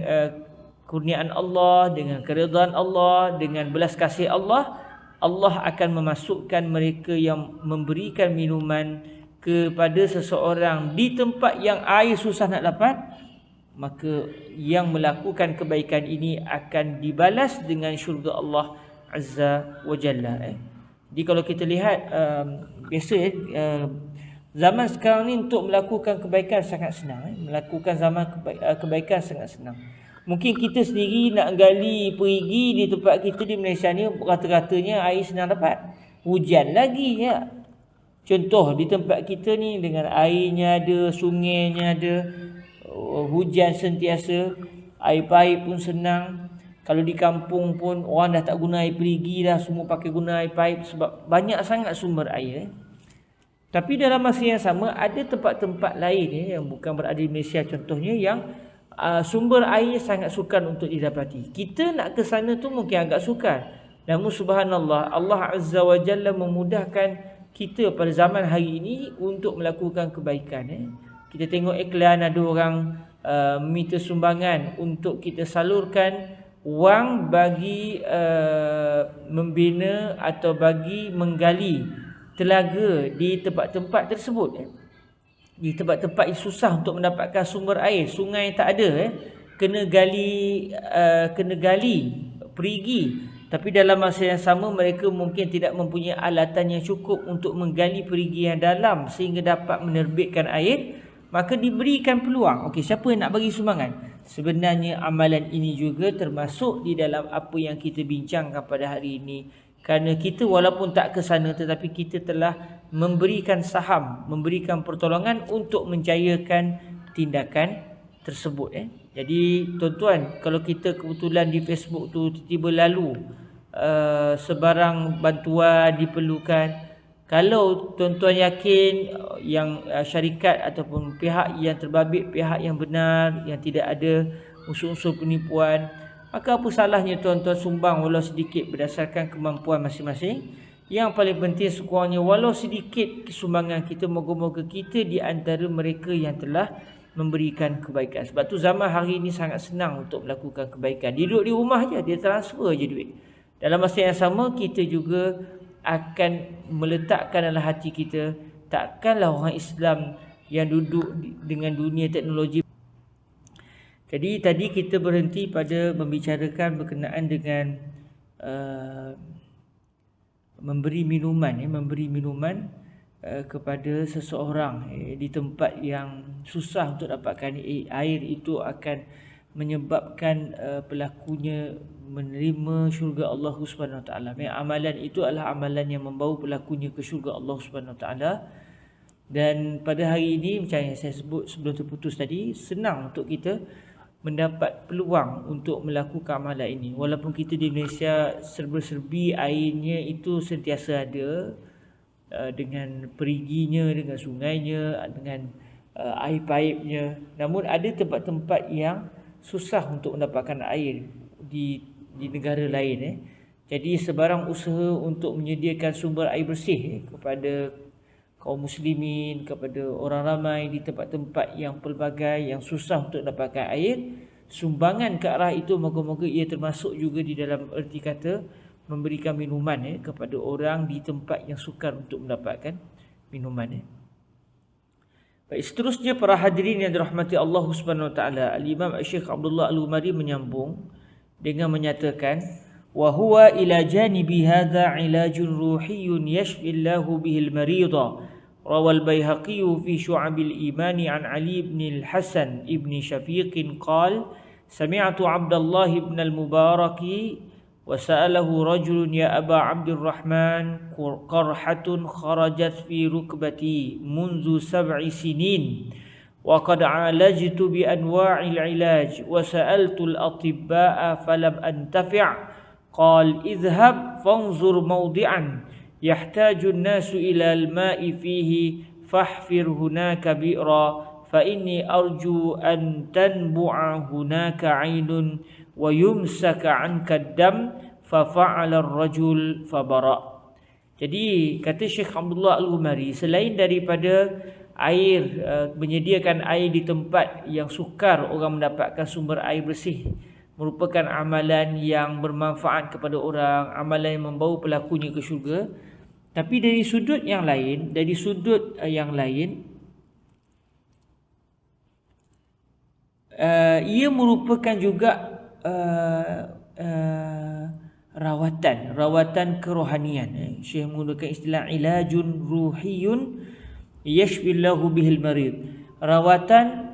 Speaker 1: kurniaan Allah, dengan keridhaan Allah, dengan belas kasih Allah, Allah akan memasukkan mereka yang memberikan minuman kepada seseorang di tempat yang air susah nak dapat. Maka yang melakukan kebaikan ini akan dibalas dengan syurga Allah Azza wa Jalla. Jadi kalau kita lihat biasa zaman sekarang ni untuk melakukan kebaikan sangat senang. Melakukan kebaikan sangat senang. Mungkin kita sendiri nak gali perigi di tempat kita di Malaysia ni, rata-ratanya air senang dapat. Hujan lagi ya. Contoh di tempat kita ni dengan airnya ada, sungainya ada, hujan sentiasa, air baik pun senang. Kalau di kampung pun orang dah tak guna air perigi dah, semua pakai guna air paip sebab banyak sangat sumber air. Tapi dalam masa yang sama ada tempat-tempat lain yang bukan berada di Malaysia contohnya yang sumber air sangat sukar untuk didapati. Kita nak ke sana tu mungkin agak sukar. Namun subhanallah, Allah Azza wa Jalla memudahkan kita pada zaman hari ini untuk melakukan kebaikan. Kita tengok iklan ada orang minta sumbangan untuk kita salurkan wang bagi membina atau bagi menggali telaga di tempat-tempat tersebut. Di tempat-tempat yang susah untuk mendapatkan sumber air, sungai tak ada, kena gali perigi. Tapi dalam masa yang sama mereka mungkin tidak mempunyai alatan yang cukup untuk menggali perigi yang dalam sehingga dapat menerbitkan air, maka diberikan peluang. Okey, siapa yang nak bagi sumbangan? Sebenarnya amalan ini juga termasuk di dalam apa yang kita bincangkan pada hari ini. Kerana kita walaupun tak ke sana tetapi kita telah memberikan saham, memberikan pertolongan untuk menjayakan tindakan tersebut. Jadi tuan-tuan, kalau kita kebetulan di Facebook tu tiba-tiba lalu sebarang bantuan diperlukan, kalau tuan-tuan yakin yang syarikat ataupun pihak yang terbabit, pihak yang benar, yang tidak ada unsur-unsur penipuan, maka apa salahnya tuan-tuan sumbang walau sedikit berdasarkan kemampuan masing-masing. Yang paling penting sekurangnya walau sedikit sumbangan kita, moga-moga kita di antara mereka yang telah memberikan kebaikan. Sebab tu zaman hari ini sangat senang untuk melakukan kebaikan. Dia duduk di rumah je, dia transfer je duit. Dalam masa yang sama kita juga akan meletakkan dalam hati kita, takkanlah orang Islam yang duduk dengan dunia teknologi. Jadi tadi kita berhenti pada membicarakan berkenaan dengan memberi minuman kepada seseorang di tempat yang susah untuk dapatkan air. Itu akan menyebabkan pelakunya menerima syurga Allah Subhanahu Wa Taala. Amalan itu adalah amalan yang membawa pelakunya ke syurga Allah Subhanahu Wa Taala. Dan pada hari ini macam yang saya sebut sebelum terputus tadi, senang untuk kita mendapat peluang untuk melakukan amalan ini. Walaupun kita di Malaysia serba-serbi airnya itu sentiasa ada, dengan periginya, dengan sungainya, dengan air paipnya. Namun ada tempat-tempat yang susah untuk mendapatkan air di negara lain. Jadi sebarang usaha untuk menyediakan sumber air bersih kepada kaum muslimin, kepada orang ramai di tempat-tempat yang pelbagai yang susah untuk dapatkan air, sumbangan ke arah itu moga-moga ia termasuk juga di dalam erti kata memberikan minuman kepada orang di tempat yang sukar untuk mendapatkan minuman. Baik, seterusnya para hadirin yang dirahmati Allah Subhanahu Wa Taala, Al-Imam Syekh Abdullah Al-Umari menyambung dengan menyatakan, wa huwa ila janibi hadza ilajun ruhiyyun yashfillahu bihil marida. Rawal Baihaqi fi Syu'abil Iman an Ali ibn al-Hasan ibn Syafiq qala sami'tu Abdullah ibn al-Mubarak wa sa'alahu rajulun ya Aba Abdurrahman qarhatun kharajat fi rukbati munzu 7 sinin wa qad 'alajtu bi anwa'il 'ilaj wa sa'altu al-atibba'a falam antafi'. قال اذهب فانظر موضعا يحتاج الناس إلى الماء فيه فاحفر هناك بئرا فإني أرجو أن تنبع هناك عين ويمسك عنك الدم ففعل الرجل فبرأ. Jadi kata Syekh Abdullah Al-Umari, selain daripada air, menyediakan air di tempat yang sukar orang mendapatkan sumber air bersih merupakan amalan yang bermanfaat kepada orang, amalan yang membawa pelakunya ke syurga. Tapi dari sudut yang lain, ia merupakan juga rawatan kerohanian. Syekh menggunakan istilah ilajun ruhiyun yashfillahu bihil marid. Rawatan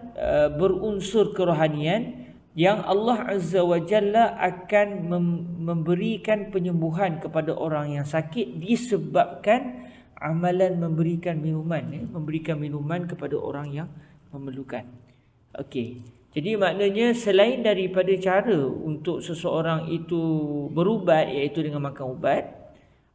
Speaker 1: berunsur kerohanian yang Allah Azza wa Jalla akan memberikan penyembuhan kepada orang yang sakit disebabkan amalan memberikan minuman kepada orang yang memerlukan. Okey. Jadi maknanya selain daripada cara untuk seseorang itu berubat, iaitu dengan makan ubat,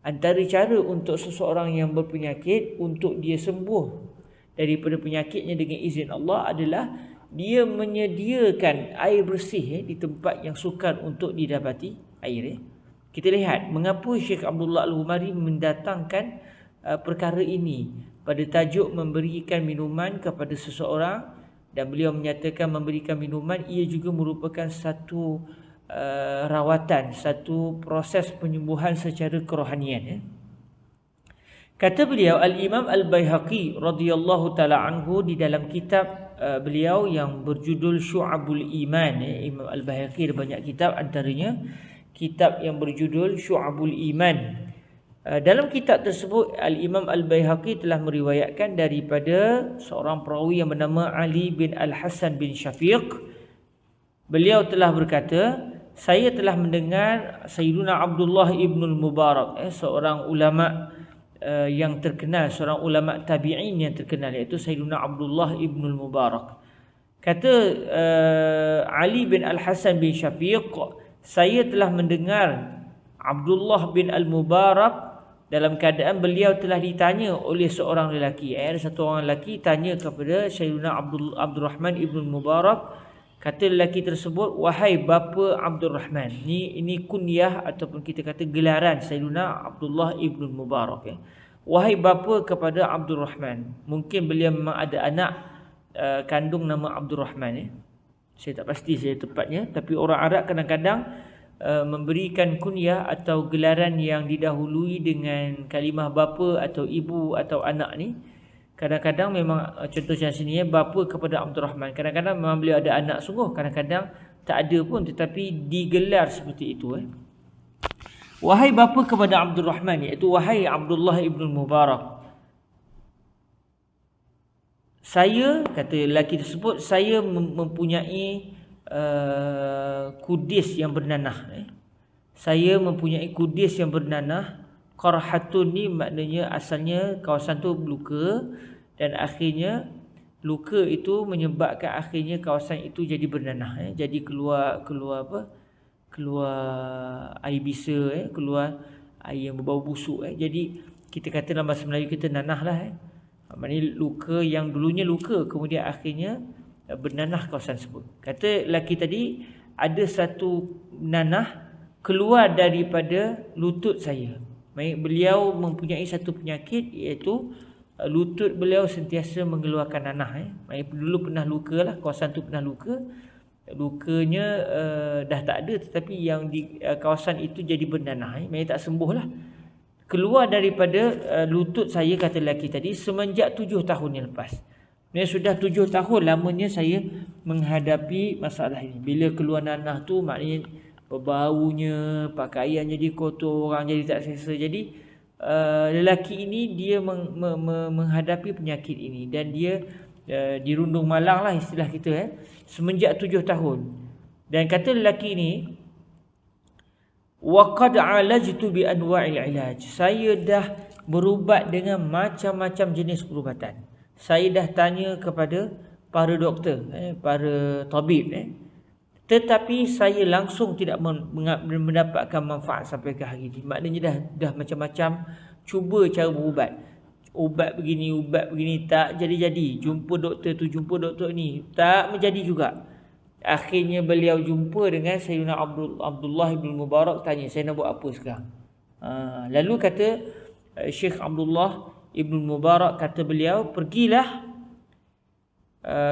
Speaker 1: antara cara untuk seseorang yang berpenyakit untuk dia sembuh daripada penyakitnya dengan izin Allah adalah dia menyediakan air bersih di tempat yang sukar untuk didapati air. Kita lihat mengapa Syekh Abdullah Al-Humari mendatangkan perkara ini pada tajuk memberikan minuman kepada seseorang, dan beliau menyatakan memberikan minuman ia juga merupakan satu rawatan, satu proses penyembuhan secara kerohanian. Kata beliau, Al-Imam Al-Baihaqi radhiyallahu taala anhu di dalam kitab beliau yang berjudul Syu'abul Iman. Imam Al-Baihaqi ada banyak kitab, antaranya kitab yang berjudul Syu'abul Iman. Dalam kitab tersebut Al-Imam Al-Baihaqi telah meriwayatkan daripada seorang perawi yang bernama Ali bin Al-Hasan bin Syafiq. Beliau telah berkata, saya telah mendengar Sayyiduna Abdullah ibn Mubarak, seorang ulama yang terkenal, seorang ulama tabi'in yang terkenal, iaitu Sayyiduna Abdullah ibn Mubarak. Kata Ali bin Al-Hasan bin Syafiq, saya telah mendengar Abdullah bin Al-Mubarak dalam keadaan beliau telah ditanya oleh seorang lelaki. Ada satu orang lelaki tanya kepada Sayyiduna Abdul Rahman ibn Mubarak. Kata lelaki tersebut, wahai bapa Abdul Rahman. Ini kunyah ataupun kita kata gelaran Sayyiduna Abdullah ibn Mubarak. Wahai bapa kepada Abdul Rahman. Mungkin beliau memang ada anak kandung nama Abdul Rahman. Saya tak pasti saya tepatnya, tapi orang Arab kadang-kadang memberikan kunyah atau gelaran yang didahului dengan kalimah bapa atau ibu atau anak ni. Kadang-kadang memang contoh macam sini bapa kepada Abdul Rahman. Kadang-kadang memang beliau ada anak sungguh, kadang-kadang tak ada pun, tetapi digelar seperti itu. Wahai bapa kepada Abdul Rahman, iaitu wahai Abdullah ibn Mubarak. Saya, kata lelaki tersebut, saya mempunyai kudis yang bernanah. Saya mempunyai kudis yang bernanah. Qarhatun ni maknanya asalnya kawasan tu luka, dan akhirnya luka itu menyebabkan akhirnya kawasan itu jadi bernanah. Jadi keluar air bisa, keluar air yang berbau busuk. Jadi kita kata dalam bahasa Melayu kita nanah lah. Maknanya luka yang dulunya luka, kemudian akhirnya bernanah kawasan tersebut. Kata lelaki tadi, ada satu nanah keluar daripada lutut saya. Beliau mempunyai satu penyakit, iaitu lutut beliau sentiasa mengeluarkan nanah. Dulu pernah luka lah, kawasan tu pernah luka. Lukanya dah tak ada, tetapi yang di kawasan itu jadi bernanah. Tak sembuh lah. Keluar daripada lutut saya, kata lelaki tadi, semenjak 7 tahun yang lepas. Sudah 7 tahun lamanya saya menghadapi masalah ini. Bila keluar nanah tu maknanya berbaunya, pakaian jadi kotor, orang jadi tak selesa. Jadi lelaki ini dia menghadapi penyakit ini, dan dia dirundung malang lah istilah kita, semenjak 7 tahun. Dan kata lelaki ini, wa qad alajtu bi anwa'il ilaj. Saya dah berubat dengan macam-macam jenis perubatan. Saya dah tanya kepada para doktor, para tabib, tetapi saya langsung tidak mendapatkan manfaat sampai ke hari ini. Maknanya dah macam-macam cuba cara berubat. Ubat begini tak jadi-jadi. Jumpa doktor tu, jumpa doktor ni, tak menjadi juga. Akhirnya beliau jumpa dengan Sayyidina Abdullah ibn Mubarak, tanya, saya nak buat apa sekarang? Lalu kata Syekh Abdullah ibn Mubarak, kata beliau, pergilah,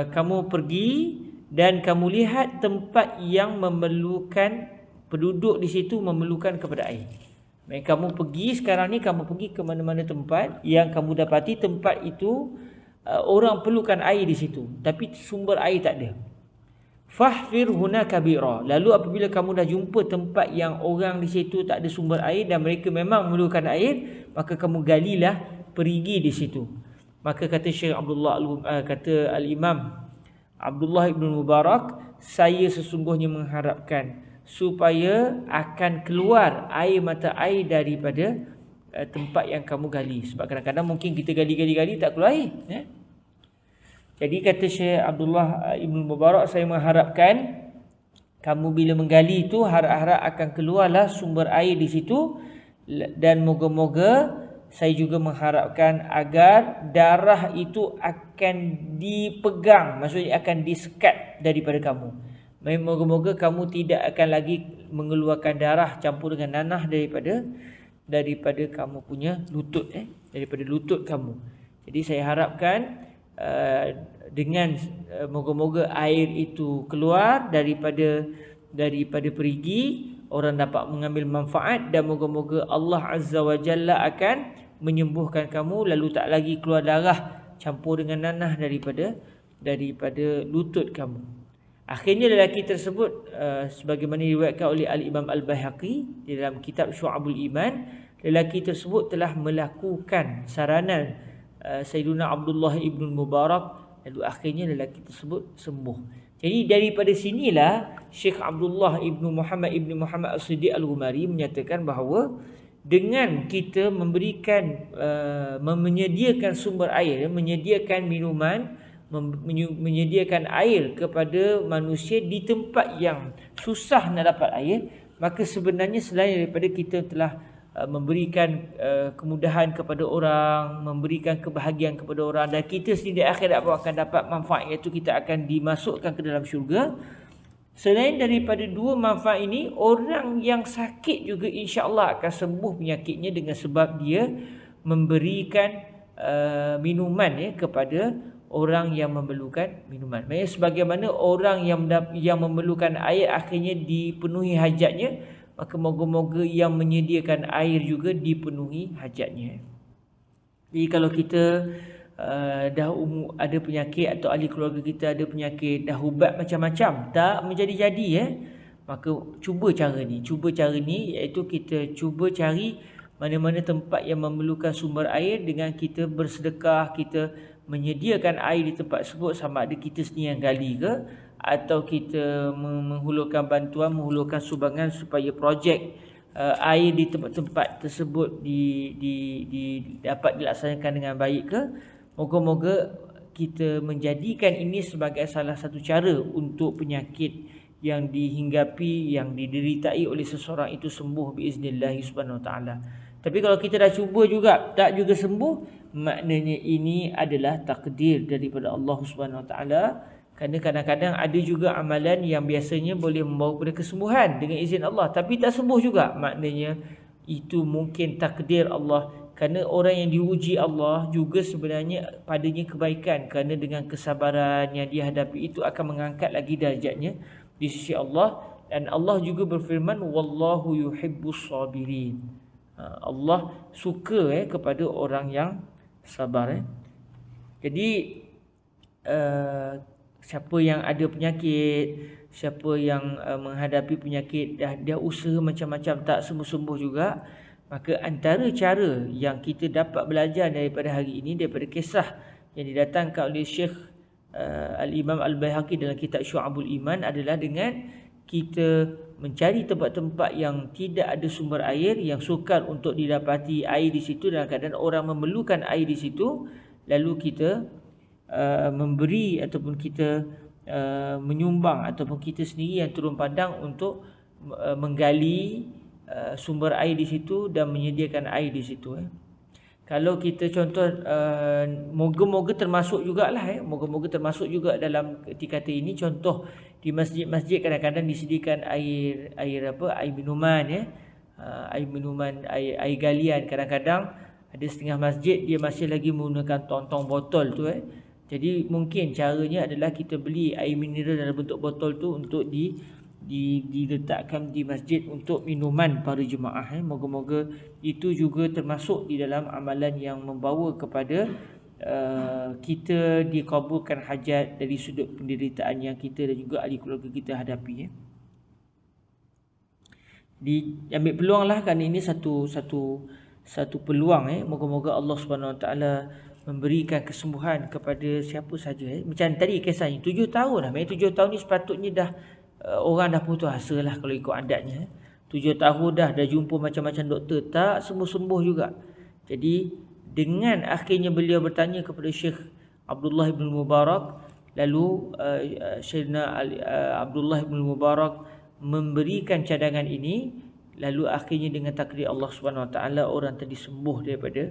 Speaker 1: kamu pergi dan kamu lihat tempat yang memerlukan, penduduk di situ memerlukan kepada air. Kamu pergi sekarang ni, kamu pergi ke mana-mana tempat yang kamu dapati tempat itu orang perlukan air di situ, tapi sumber air tak ada. Fahfir hunaka bi'ra. Lalu apabila kamu dah jumpa tempat yang orang di situ tak ada sumber air dan mereka memang memerlukan air, maka kamu galilah perigi di situ. Maka kata Syekh Abdullah, kata Al-Imam Abdullah ibn Mubarak, saya sesungguhnya mengharapkan supaya akan keluar mata air daripada tempat yang kamu gali. Sebab kadang-kadang mungkin kita gali tak keluar air. Jadi kata Syekh Abdullah Ibn Mubarak, saya mengharapkan kamu bila menggali itu harap-harap akan keluarlah sumber air di situ, dan moga-moga saya juga mengharapkan agar darah itu akan dipegang, maksudnya akan disekat daripada kamu. Moga-moga kamu tidak akan lagi mengeluarkan darah campur dengan nanah daripada kamu punya lutut, daripada lutut kamu. Jadi saya harapkan dengan moga-moga air itu keluar daripada perigi, orang dapat mengambil manfaat, dan moga-moga Allah Azza wa Jalla akan menyembuhkan kamu, lalu tak lagi keluar darah campur dengan nanah daripada lutut kamu. Akhirnya lelaki tersebut sebagaimana diriwayatkan oleh Al-Imam Al-Baihaqi di dalam kitab Syu'abul Iman, lelaki tersebut telah melakukan saranan Sayyiduna Abdullah Ibn Mubarak, lalu akhirnya lelaki tersebut sembuh. Jadi daripada sinilah Syekh Abdullah Ibn Muhammad As-Siddiq Al-Ghumari menyatakan bahawa dengan kita memberikan menyediakan sumber air, menyediakan minuman, menyediakan air kepada manusia di tempat yang susah nak dapat air, maka sebenarnya selain daripada kita telah memberikan kemudahan kepada orang, memberikan kebahagiaan kepada orang, dan kita sendiri di akhirat pun akan dapat manfaat, iaitu kita akan dimasukkan ke dalam syurga. Selain daripada dua manfaat ini, orang yang sakit juga insya-Allah akan sembuh penyakitnya dengan sebab dia memberikan minuman kepada orang yang memerlukan minuman. Maksudnya sebagaimana orang yang memerlukan air akhirnya dipenuhi hajatnya, maka moga-moga yang menyediakan air juga dipenuhi hajatnya. Jadi kalau kita dah ada penyakit, atau ahli keluarga kita ada penyakit, dah ubat macam-macam tak menjadi-jadi, maka cuba cara ni, iaitu kita cuba cari mana-mana tempat yang memerlukan sumber air, dengan kita bersedekah, kita menyediakan air di tempat tersebut, sama ada kita sendiri yang gali ke, atau kita menghulurkan bantuan, menghulurkan sumbangan supaya projek air di tempat-tempat tersebut dapat dilaksanakan dengan baik ke. Moga-moga kita menjadikan ini sebagai salah satu cara untuk penyakit yang dihinggapi, yang dideritai oleh seseorang itu sembuh biiznillah subhanahu wa ta'ala. Tapi kalau kita dah cuba juga tak juga sembuh, maknanya ini adalah takdir daripada Allah subhanahu wa ta'ala. Kerana kadang-kadang ada juga amalan yang biasanya boleh membawa kepada kesembuhan dengan izin Allah, tapi tak sembuh juga, maknanya itu mungkin takdir Allah. Kerana orang yang diuji Allah juga sebenarnya padanya kebaikan, kerana dengan kesabaran yang dia hadapi itu akan mengangkat lagi darjatnya di sisi Allah. Dan Allah juga berfirman, wallahu yuhibbus sabirin. Allah suka kepada orang yang sabar. Jadi siapa yang ada penyakit, siapa yang menghadapi penyakit, dah usaha macam-macam tak sembuh-sembuh juga, maka antara cara yang kita dapat belajar daripada hari ini, daripada kisah yang didatangkan oleh Syekh Al-Imam Al-Baihaqi dalam kitab Syu'abul Iman, adalah dengan kita mencari tempat-tempat yang tidak ada sumber air, yang sukar untuk didapati air di situ, dalam keadaan orang memerlukan air di situ, lalu kita memberi ataupun kita menyumbang, ataupun kita sendiri yang turun padang untuk menggali sumber air di situ dan menyediakan air di situ. Kalau kita contoh, moga-moga termasuk jugalah, moga-moga termasuk juga dalam kata ini. Contoh di masjid-masjid kadang-kadang disediakan air minuman, air minuman, air galian. Kadang-kadang ada setengah masjid dia masih lagi menggunakan tong-tong botol tu. Jadi mungkin caranya adalah kita beli air mineral dalam bentuk botol tu untuk diletakkan di masjid untuk minuman para jemaah. Moga-moga itu juga termasuk di dalam amalan yang membawa kepada kita dikabulkan hajat dari sudut penderitaan yang kita dan juga ahli keluarga kita hadapi. Diambil peluanglah, kerana ini satu peluang. Moga-moga Allah Subhanahu Wa Taala memberikan kesembuhan kepada siapa saja. Macam tadi kisahnya 7 tahun dah. Maksudnya 7 tahun ni sepatutnya dah orang dah putus asa lah kalau ikut adatnya. 7 tahun dah jumpa macam-macam doktor, tak sembuh-sembuh juga. Jadi dengan akhirnya beliau bertanya kepada Syekh Abdullah bin Mubarak. Lalu Sayyidina Abdullah bin Mubarak memberikan cadangan ini, lalu akhirnya dengan takdir Allah Subhanahu Wa Taala orang tadi sembuh daripada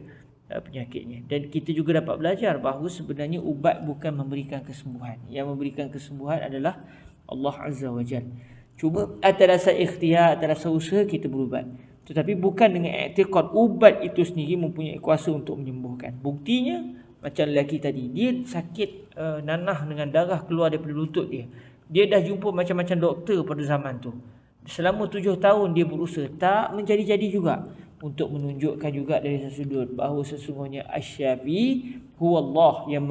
Speaker 1: penyakitnya. Dan kita juga dapat belajar bahawa sebenarnya ubat bukan memberikan kesembuhan. Yang memberikan kesembuhan adalah Allah Azza wa Jalla. Cuma atas dasar ikhtiar, atas dasar usaha kita berubat. Tetapi bukan dengan i'tiqad ubat itu sendiri mempunyai kuasa untuk menyembuhkan. Buktinya macam lelaki tadi, dia sakit nanah dengan darah keluar daripada lutut dia. Dia dah jumpa macam-macam doktor pada zaman tu. Selama 7 tahun dia berusaha, tak menjadi-jadi juga. Untuk menunjukkan juga dari satu sudut bahawa sesungguhnya Asy-Syafi huwa Allah, yang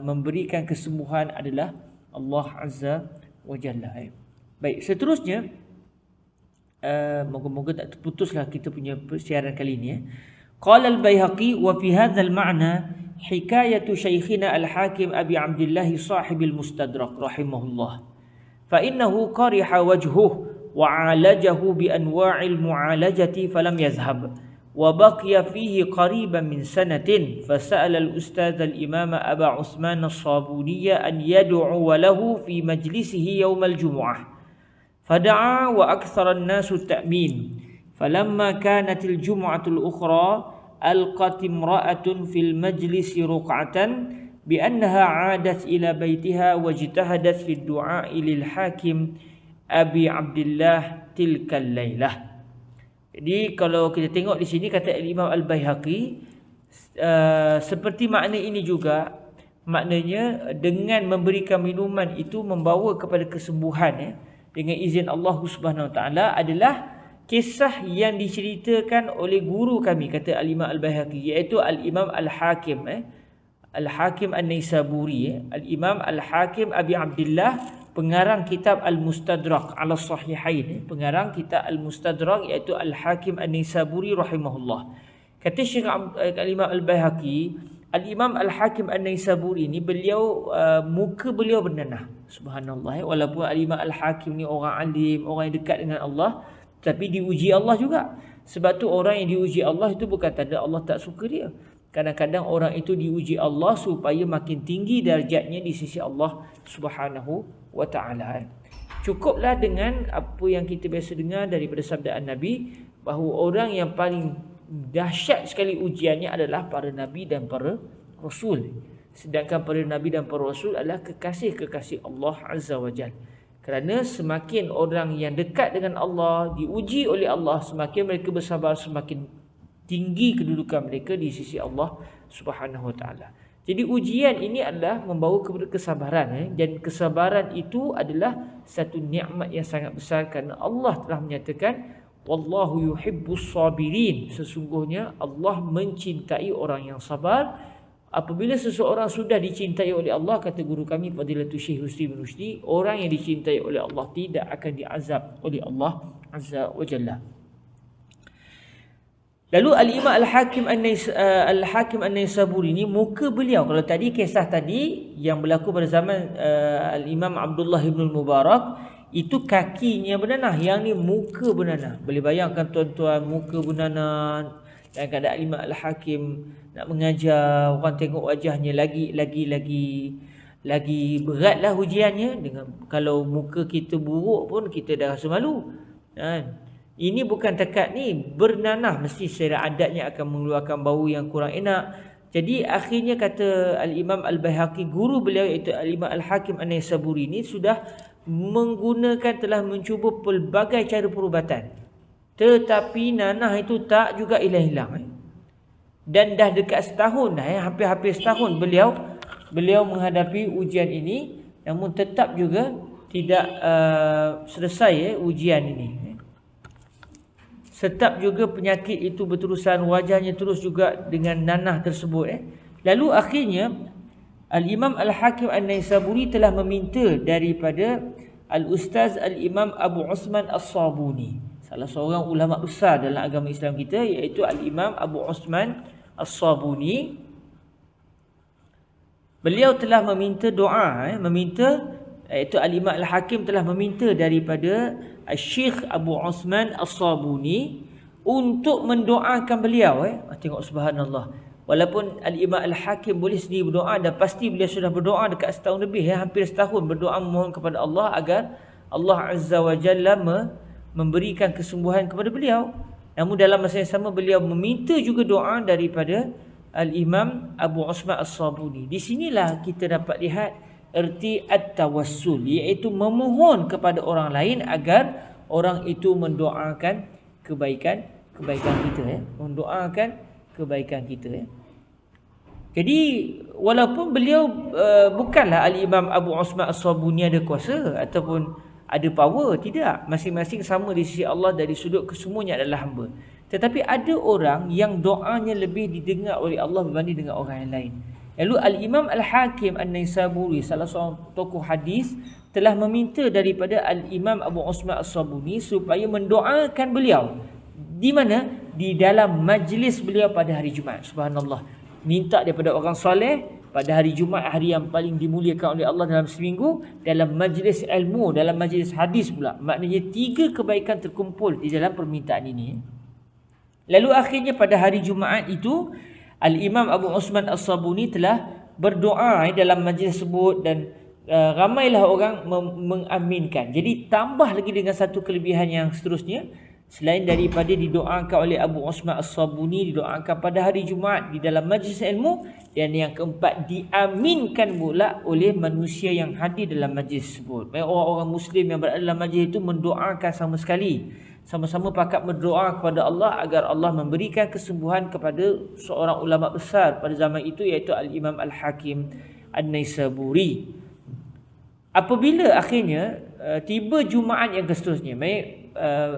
Speaker 1: memberikan kesembuhan adalah Allah Azza wa Jalla. Baik, seterusnya moga-moga tak terputuslah kita punya siaran kali ini. Qala al-Baihaqi wa fi hadha al-ma'na hikayatu shaykhina al-Hakim Abi Abdullah sahib al-Mustadrak rahimahullah. Fa innahu qariha wajhuhu wa 'alajahu bi anwa'il mu'alajati falam yazhab wa baqiya fihi qariban min sanatin fasa'ala al-ustadz al-imam Aba Utsman as-Sabuniyya an yad'u lahu fi majlisihi yawm al-jum'ah. فدعا وأكثر الناس التأمين فلما كانت الجمعة الأخرى ألقت امرأة في المجلس رقعة بأنها عادت إلى بيتها واجتهدت في الدعاء للحاكم أبي عبد الله تلك الليلة. Jadi kalau kita tengok di sini kata Imam Al-Baihaqi, seperti makna ini juga, maknanya dengan memberikan minuman itu membawa kepada kesembuhan dengan izin Allah Subhanahu Wa Taala adalah kisah yang diceritakan oleh guru kami, kata Al-Imam Al-Baihaqi, iaitu Al-Imam Al-Hakim Al-Hakim An-Naisaburi, Al-Imam Al-Hakim Abi Abdullah, pengarang kitab Al-Mustadrak ala Sahihain, pengarang kitab Al-Mustadrak iaitu Al-Hakim An-Naisaburi rahimahullah. Kata Syekh Al-Imam Al-Baihaqi, Al-Imam Al-Hakim An-Naisaburi ni beliau muka beliau bernanah. Subhanallah, walaupun Al-Imam Al-Hakim ni orang alim, orang yang dekat dengan Allah, tapi diuji Allah juga. Sebab tu orang yang diuji Allah itu bukan tanda Allah tak suka dia. Kadang-kadang orang itu diuji Allah supaya makin tinggi darjatnya di sisi Allah Subhanahu wa Ta'ala. Cukuplah dengan apa yang kita biasa dengar daripada sabda Nabi, bahawa orang yang paling dahsyat sekali ujiannya adalah para nabi dan para rasul. Sedangkan para nabi dan para rasul adalah kekasih-kekasih Allah Azza wa Jalla. Kerana semakin orang yang dekat dengan Allah diuji oleh Allah, semakin mereka bersabar, semakin tinggi kedudukan mereka di sisi Allah Subhanahu wa Ta'ala. Jadi ujian ini adalah membawa kepada kesabaran, dan kesabaran itu adalah satu nikmat yang sangat besar, kerana Allah telah menyatakan wallahu yuhibbus sabirin, sesungguhnya Allah mencintai orang yang sabar. Apabila seseorang sudah dicintai oleh Allah, kata guru kami Fadilatul Syekh Rusdi bin Rusdi, orang yang dicintai oleh Allah tidak akan diazab oleh Allah Azza wa Jalla. Lalu Al-Imam Al-Hakim An-Naisaburi ni, muka beliau, kalau tadi kisah tadi yang berlaku pada zaman Al-Imam Abdullah bin Mubarak, itu kakinya bernanah, yang ni muka bernanah. Boleh bayangkan tuan-tuan, muka bernanah, dan keadaan Imam Al-Hakim nak mengajar, orang tengok wajahnya lagi beratlah ujiannya. Dengan kalau muka kita buruk pun kita dah rasa malu. Ini bukan takat ni bernanah, mesti secara adatnya akan mengeluarkan bau yang kurang enak. Jadi akhirnya kata Al-Imam Al-Baihaqi, guru beliau iaitu Al-Imam Al-Hakim An-Naisaburi ni telah mencuba pelbagai cara perubatan, tetapi nanah itu tak juga hilang-hilang. Dan dah dekat setahun dah, hampir-hampir setahun beliau menghadapi ujian ini, namun tetap juga tidak selesai ujian ini. Tetap juga penyakit itu berterusan, wajahnya terus juga dengan nanah tersebut. Lalu akhirnya Al-Imam Al-Hakim An-Naisaburi telah meminta daripada Al-Ustaz Al-Imam Abu Utsman As-Sabuni, salah seorang ulama besar dalam agama Islam kita, iaitu Al-Imam Abu Utsman As-Sabuni. Beliau telah meminta doa, iaitu Al-Imam Al-Hakim telah meminta daripada Syekh Abu Utsman As-Sabuni untuk mendoakan beliau. Tengok subhanallah, Walaupun Al-Imam Al-Hakim boleh sendiri berdoa, dan pasti beliau sudah berdoa dekat setahun lebih, hampir setahun berdoa memohon kepada Allah agar Allah Azza wa Jalla memberikan kesembuhan kepada beliau. Namun dalam masa yang sama beliau meminta juga doa daripada Al-Imam Abu Usman As-Sabuni. Di sinilah kita dapat lihat erti at-tawassul, iaitu memohon kepada orang lain agar orang itu mendoakan kebaikan kita, mendoakan kebaikan kita. Jadi walaupun beliau bukanlah Al-Imam Abu Usman As-Sabuni ada kuasa ataupun ada power, tidak. Masing-masing sama di sisi Allah dari sudut kesemuanya adalah hamba. Tetapi ada orang yang doanya lebih didengar oleh Allah berbanding dengan orang yang lain. Lalu Al-Imam Al-Hakim An-Naisaburi, salah seorang tokoh hadis, telah meminta daripada Al-Imam Abu Usman As-Sabuni supaya mendoakan beliau. Di mana? Di dalam majlis beliau pada hari Jumaat. Subhanallah. Minta daripada orang soleh pada hari Jumaat, hari yang paling dimuliakan oleh Allah dalam seminggu, dalam majlis ilmu, dalam majlis hadis pula. Maknanya 3 kebaikan terkumpul di dalam permintaan ini. Lalu akhirnya pada hari Jumaat itu, Al-Imam Abu Usman As-Sabuni telah berdoa dalam majlis tersebut, dan ramailah orang mengaminkan. Jadi tambah lagi dengan satu kelebihan yang seterusnya. Selain daripada didoakan oleh Abu Usman As-Sabuni, didoakan pada hari Jumaat di dalam majlis ilmu, dan yang keempat, diaminkan pula oleh manusia yang hadir dalam majlis tersebut. Orang-orang Muslim yang berada dalam majlis itu mendoakan sama sekali, sama-sama pakat berdoa kepada Allah agar Allah memberikan kesembuhan kepada seorang ulama besar pada zaman itu, iaitu Al-Imam Al-Hakim An-Naisaburi. Apabila akhirnya tiba Jumaat yang seterusnya,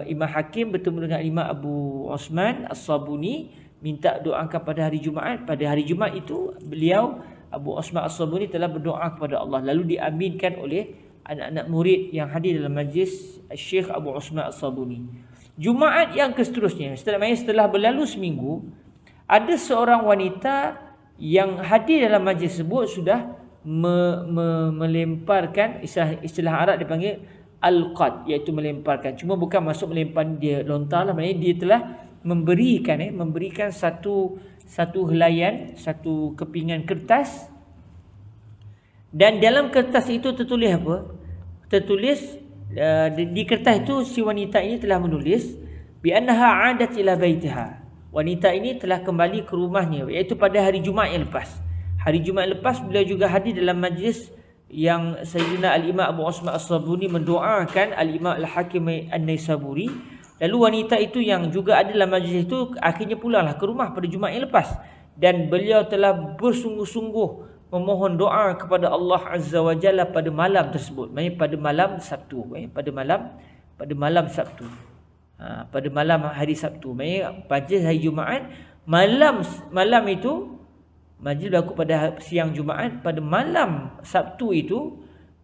Speaker 1: Imam Hakim bertemu dengan Imam Abu Usman As-Sabuni, minta doakan pada hari Jumaat. Pada hari Jumaat itu beliau Abu Usman As-Sabuni telah berdoa kepada Allah, lalu diaminkan oleh anak-anak murid yang hadir dalam majlis Syekh Abu Usman As-Sabuni. Jumaat yang seterusnya, setelah berlalu seminggu, ada seorang wanita yang hadir dalam majlis tersebut sudah melemparkan, istilah Arab dipanggil al-qad, iaitu melemparkan. Cuma bukan masuk melempar dia lontar lah, maknanya dia telah memberikan satu helaian, satu kepingan kertas, dan dalam kertas itu tertulis apa? Tertulis di kertas itu si wanita ini telah menulis bi annaha 'adat ila baitiha. Wanita ini telah kembali ke rumahnya, iaitu pada hari Jumaat yang lepas. Hari Jumaat lepas beliau juga hadir dalam majlis yang Sayyidina Al-Imam Abu Usman As-Sabuni mendoakan Al-Imam Al-Hakim An-Naisaburi. Lalu wanita itu yang juga ada dalam majlis itu akhirnya pulanglah ke rumah pada Jumaat yang lepas, dan beliau telah bersungguh-sungguh memohon doa kepada Allah Azza wa Jalla pada malam tersebut. Maksudnya pada malam Sabtu, pada malam Sabtu. Pada malam hari Sabtu. Maksudnya pada hari Jumaat, malam itu majlis berlaku pada siang Jumaat. Pada malam Sabtu itu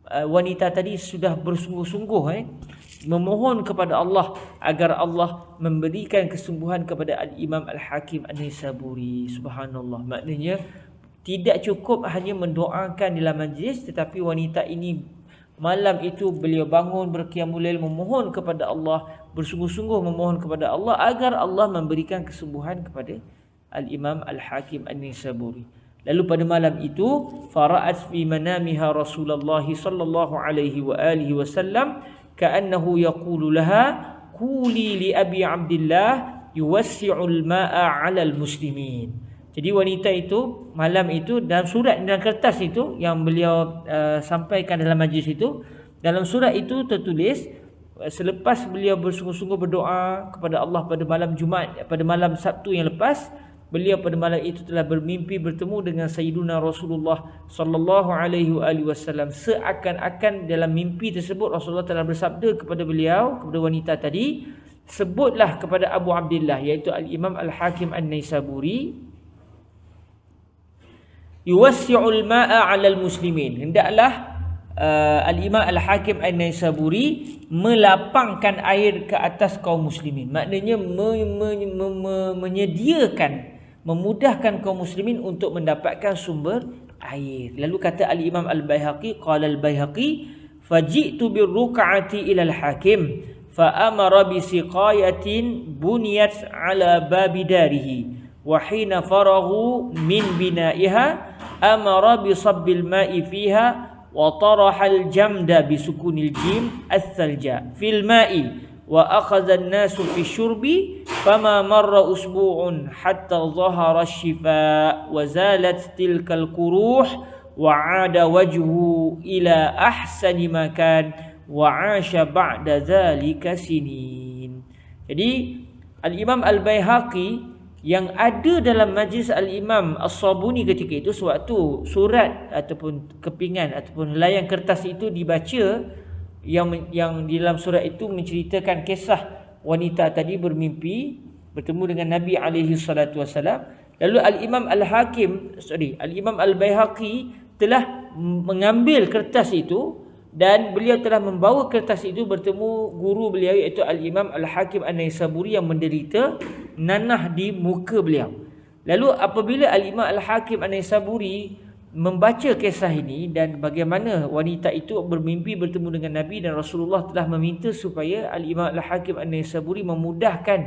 Speaker 1: wanita tadi sudah bersungguh-sungguh memohon kepada Allah agar Allah memberikan kesembuhan kepada Al-Imam Al-Hakim An-Naisaburi. Subhanallah. Maknanya tidak cukup hanya mendoakan dalam majlis, tetapi wanita ini malam itu beliau bangun berqiyamul lail memohon kepada Allah, bersungguh-sungguh memohon kepada Allah agar Allah memberikan kesembuhan kepada Al-Imam Al-Hakim An-Naisaburi. Lalu pada malam itu fara'at fi manamiha Rasulullah sallallahu alaihi wa alihi wasallam ka'annahu yaqulu laha quli li Abi Abdillah yuwassi'ul ma'a 'alal muslimin. Jadi wanita itu malam itu dalam surat, dalam kertas itu yang beliau sampaikan dalam majlis itu, dalam surat itu tertulis selepas beliau bersungguh-sungguh berdoa kepada Allah pada malam Jumaat, pada malam Sabtu yang lepas, beliau pada malam itu telah bermimpi bertemu dengan Sayyiduna Rasulullah sallallahu alaihi wasallam. Seakan-akan dalam mimpi tersebut Rasulullah telah bersabda kepada beliau, kepada wanita tadi, sebutlah kepada Abu Abdillah, iaitu Al-Imam Al-Hakim An-Naisaburi, yuwassi'ul ma'a 'alal muslimin. Hendaklah Al-Imam Al-Hakim An-Naisaburi melapangkan air ke atas kaum muslimin. Maknanya menyediakan, memudahkan kaum muslimin untuk mendapatkan sumber air. Lalu kata Al-Imam Al-Baihaqi, qala Al-Baihaqi, faji'tu birruk'ati ila Al-Hakim fa amara bi siqayatin buniyat ala babi darihi wa hina faraghu min bina'iha amara bi sabbil ma'i fiha wa taraha al-jamda bi sukunil jim as-salja fil ma'i wa akhadha an-nasu fi syurbi fama marra usbu'un hatta dhahara asy-shifa wa zalat tilkal quruh wa 'ada wajhu ila ahsani ma kan wa 'asha ba'da dhalika sinin. Jadi Al-Imam Al-Baihaqi yang ada dalam majlis Al-Imam As-Sabuni ketika itu, sewaktu surat ataupun kepingan ataupun helaian kertas itu dibaca, yang di dalam surat itu menceritakan kisah wanita tadi bermimpi bertemu dengan Nabi alaihi salatu wasalam. Lalu Al-Imam Al-Imam Al-Baihaqi telah mengambil kertas itu dan beliau telah membawa kertas itu bertemu guru beliau, iaitu Al-Imam Al-Hakim An-Naisaburi yang menderita nanah di muka beliau. Lalu apabila Al-Imam Al-Hakim An-Naisaburi membaca kisah ini dan bagaimana wanita itu bermimpi bertemu dengan Nabi dan Rasulullah telah meminta supaya Al-Imam Al-Hakim An-Naisaburi memudahkan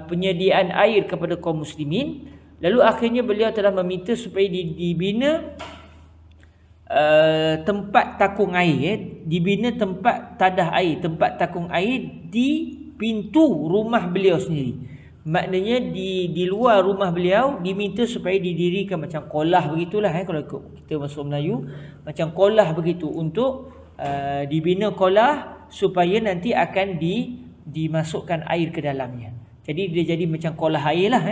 Speaker 1: penyediaan air kepada kaum muslimin, lalu akhirnya beliau telah meminta supaya dibina tempat takung air, dibina tempat tadah air, tempat takung air di pintu rumah beliau sendiri. Maknanya di luar rumah beliau diminta supaya didirikan macam kolah begitulah, kalau kita masuk Melayu, macam kolah begitu untuk dibina kolah supaya nanti akan dimasukkan air ke dalamnya. Jadi dia jadi macam kolah air lah.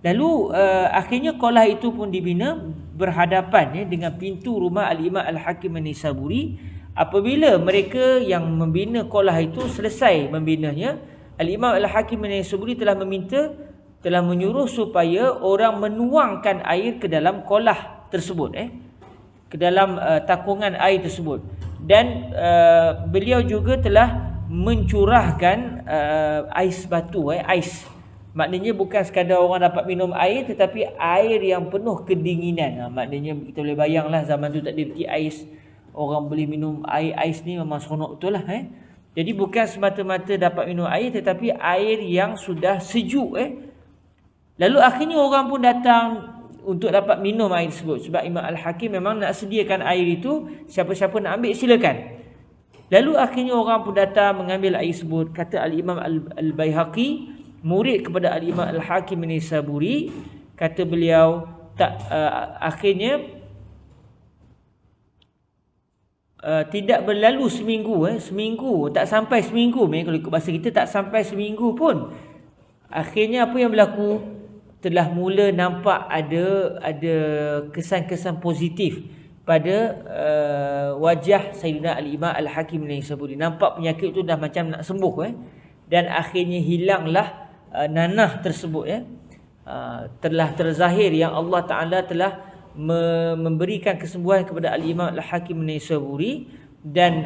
Speaker 1: Lalu akhirnya kolah itu pun dibina berhadapan dengan pintu rumah Al-Imam Al-Hakim An-Naisaburi. Apabila mereka yang membina kolah itu selesai membinanya, Al-Imam Al-Hakim An-Naisaburi telah menyuruh supaya orang menuangkan air ke dalam kolah tersebut, ke dalam takungan air tersebut. Dan beliau juga telah mencurahkan ais batu, ais. Maknanya bukan sekadar orang dapat minum air, tetapi air yang penuh kedinginan. Maknanya kita boleh bayanglah zaman tu tak ada peti ais. Orang boleh minum air ais ni memang seronok betul lah. Jadi bukan semata-mata dapat minum air, tetapi air yang sudah sejuk. Lalu akhirnya orang pun datang untuk dapat minum air tersebut. Sebab Imam Al-Hakim memang nak sediakan air itu, siapa-siapa nak ambil silakan. Lalu akhirnya orang pun datang mengambil air tersebut. Kata Al-Imam Al-Baihaqi, murid kepada Al-Imam Al-Hakim An-Naisaburi, kata beliau, akhirnya tidak berlalu seminggu, tak sampai seminggu, kalau ikut bahasa kita tak sampai seminggu pun, akhirnya apa yang berlaku, telah mula nampak ada kesan-kesan positif pada wajah Sayyidina Al-Imam Al-Hakim An-Naisaburi. Nampak penyakit itu dah macam nak sembuh, dan akhirnya hilanglah nanah tersebut, telah terzahir yang Allah Ta'ala telah memberikan kesembuhan kepada Al-Imam Al-Hakim An-Naisaburi, dan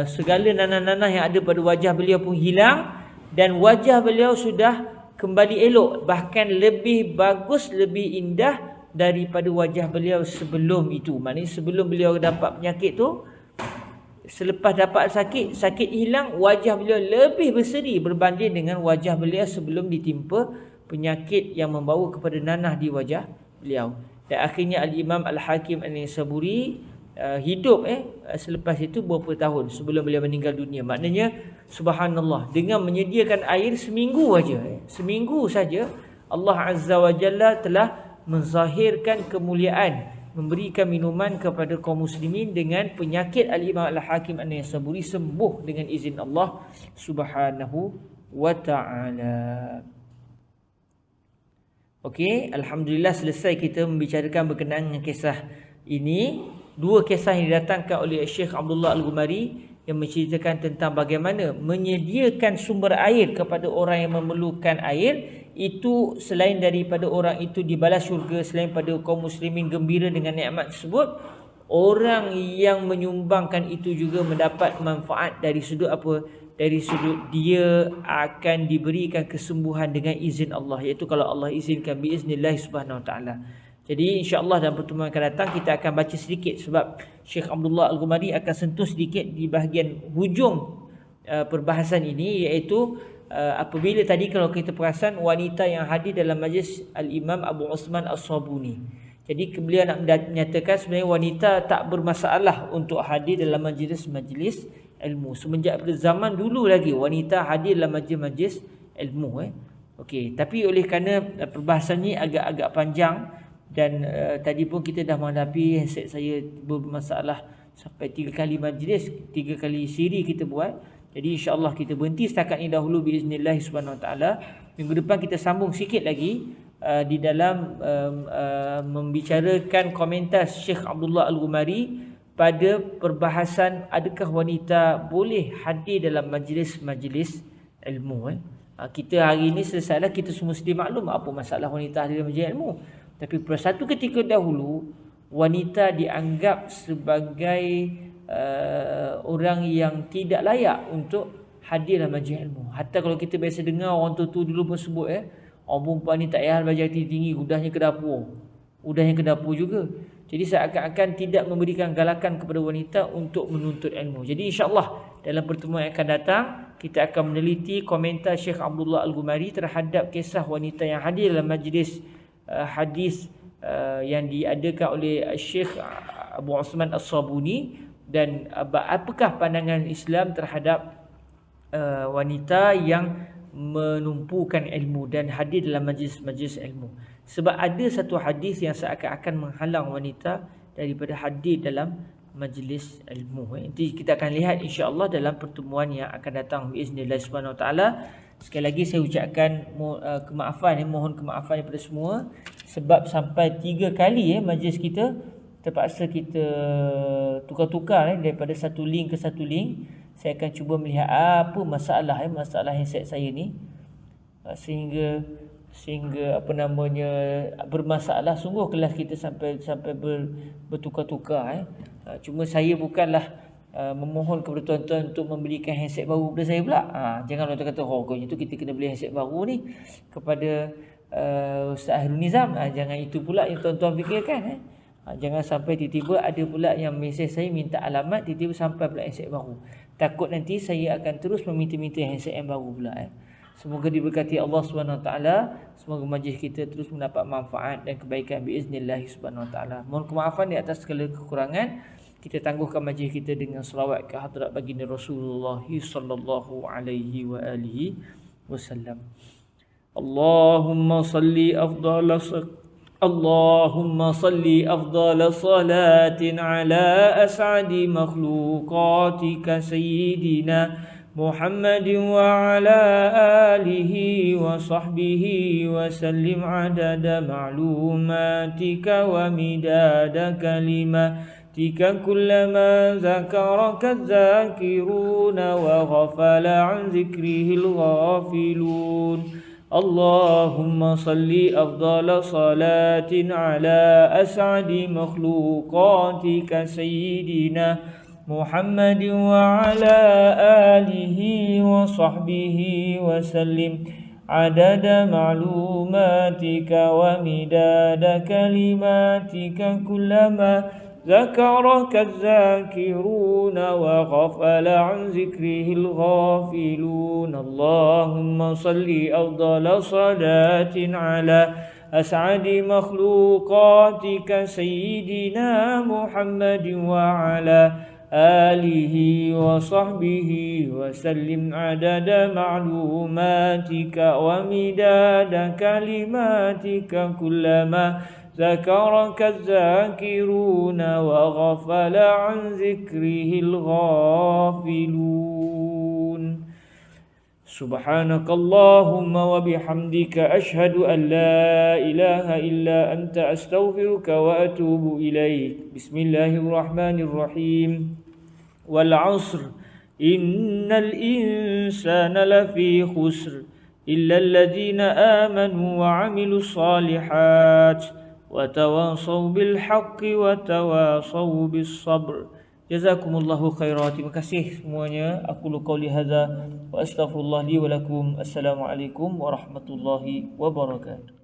Speaker 1: segala nanah-nanah yang ada pada wajah beliau pun hilang, dan wajah beliau sudah kembali elok, bahkan lebih bagus, lebih indah daripada wajah beliau sebelum itu. Maknanya sebelum beliau dapat penyakit tu, selepas dapat sakit hilang, wajah beliau lebih berseri berbanding dengan wajah beliau sebelum ditimpa penyakit yang membawa kepada nanah di wajah beliau. Dan akhirnya Al-Imam Al-Hakim An-Naisaburi hidup selepas itu beberapa tahun sebelum beliau meninggal dunia. Maknanya subhanallah, dengan menyediakan air seminggu saja Allah Azza wa Jalla telah menzahirkan kemuliaan, memberikan minuman kepada kaum muslimin dengan penyakit Al-Imam Al-Hakim An-Naisaburi sembuh dengan izin Allah Subhanahu wa ta'ala. Okey, alhamdulillah selesai kita membicarakan berkenaan dengan kisah ini. Dua kisah yang didatangkan oleh Syekh Abdullah Al-Ghumari yang menceritakan tentang bagaimana menyediakan sumber air kepada orang yang memerlukan air, itu selain daripada orang itu dibalas syurga, selain pada kaum muslimin gembira dengan nikmat tersebut, orang yang menyumbangkan itu juga mendapat manfaat dari sudut apa? Dari sudut dia akan diberikan kesembuhan dengan izin Allah, iaitu kalau Allah izinkan biiznillah subhanahu wa ta'ala. Jadi insya-Allah dalam pertemuan akan datang kita akan baca sedikit, sebab Syekh Abdullah Al-Ghumari akan sentuh sedikit di bahagian hujung perbahasan ini, iaitu apabila tadi kalau kita perasan wanita yang hadir dalam majlis Al-Imam Abu Osman As-Sabuni. Jadi beliau nak menyatakan sebenarnya wanita tak bermasalah untuk hadir dalam majlis-majlis ilmu. Semenjak pada zaman dulu lagi wanita hadir dalam majlis-majlis ilmu. Okey, tapi oleh kerana perbahasan ni agak-agak panjang dan tadi pun kita dah menghadapi handset saya bermasalah sampai 3 kali majlis, 3 kali siri kita buat. Jadi insya-Allah kita berhenti setakat ini dahulu biiznillah subhanahu wa taala. Minggu depan kita sambung sikit lagi di dalam membicarakan komentar Syekh Abdullah Al-Ghumari pada perbahasan adakah wanita boleh hadir dalam majlis-majlis ilmu. Kita hari ini selesailah, kita semua sedia maklum apa masalah wanita hadir dalam majlis ilmu. Tapi pada satu ketika dahulu wanita dianggap sebagai orang yang tidak layak untuk hadir dalam majlis ilmu. Hatta kalau kita biasa dengar orang tua dulu pun sebut orang perempuan ni tak payah belajar tinggi-tinggi, udahnya ke dapur. Udahnya ke dapur juga. Jadi seakan-akan tidak memberikan galakan kepada wanita untuk menuntut ilmu. Jadi insya-Allah dalam pertemuan yang akan datang kita akan meneliti komentar Syekh Abdullah Al-Ghumari terhadap kisah wanita yang hadir dalam majlis hadis yang diadakan oleh Syekh Abu Osman As-Sabuni, dan apakah pandangan Islam terhadap wanita yang menumpukan ilmu dan hadir dalam majlis-majlis ilmu. Sebab ada satu hadis yang seakan-akan menghalang wanita daripada hadir dalam majlis ilmu. Nanti kita akan lihat insya-Allah dalam pertemuan yang akan datang biiznillah subhanahu wa taala. Sekali lagi saya ucapkan kemaafan, mohon kemaafan daripada semua sebab sampai 3 kali majlis kita terpaksa kita tukar-tukar daripada satu link ke satu link. Saya akan cuba melihat apa masalah handset saya ni sehingga bermasalah. Sungguh kelas kita sampai bertukar-tukar. Cuma saya bukanlah memohon kepada tuan-tuan untuk membelikan handset baru kepada saya pula. Jangan tuan-tuan kata kau itu kita kena beli handset baru ni kepada Ustaz Ahrul Nizam. Jangan itu pula yang tuan-tuan fikirkan. Jangan sampai tiba-tiba ada pula yang mesej saya minta alamat, tiba-tiba sampai pula handset baru. Takut nanti saya akan terus meminta-minta handset yang baru pula. Semoga diberkati Allah SWT. Semoga majlis kita terus mendapat manfaat dan kebaikan biiznillah subhanahu wa taala. Mohon kemaafan di atas segala kekurangan. Kita tangguhkan majlis kita dengan selawat ke hadrat baginda Rasulullah sallallahu alaihi wa alihi wasallam. Allahumma salli afdal salatin ala as'adi makhluqatika sayyidina Muhammadin wa ala alihi wa sahbihi wa sallim adada ma'lumatika wa midada kalimatika kullama zakaraka zakiruna wa ghafala an zikrihil ghafilun. Allahumma salli afdala salatin ala as'adi makhluqatika sayyidina Muhammadin wa ala alihi wa sahbihi wa sallim adada ma'lumatika wa midada kalimatika kullama ذكرك الذاكرون وغفل عن ذكره الغافلون. اللهم صل أفضل صلاة على أسعد مخلوقاتك سيدنا محمد وعلى آله وصحبه وسلم عدد معلوماتك ومداد كلماتك كلما ذكرك الذاكرون وغفل عن ذكره الغافلون. سبحانك اللهم وبحمدك أشهد أن لا إله إلا أنت أستغفرك وأتوب إليك. بسم الله الرحمن الرحيم. والعصر إن الإنسان لفي خسر إلا الذين آمنوا وعملوا الصالحات وتواصوا بالحق وتواصوا بالصبر. Jazakumullahu khairan. Terima kasih semuanya. Aku qauli hadza wa astaghfirullah li wa lakum. Assalamualaikum warahmatullahi wabarakatuh.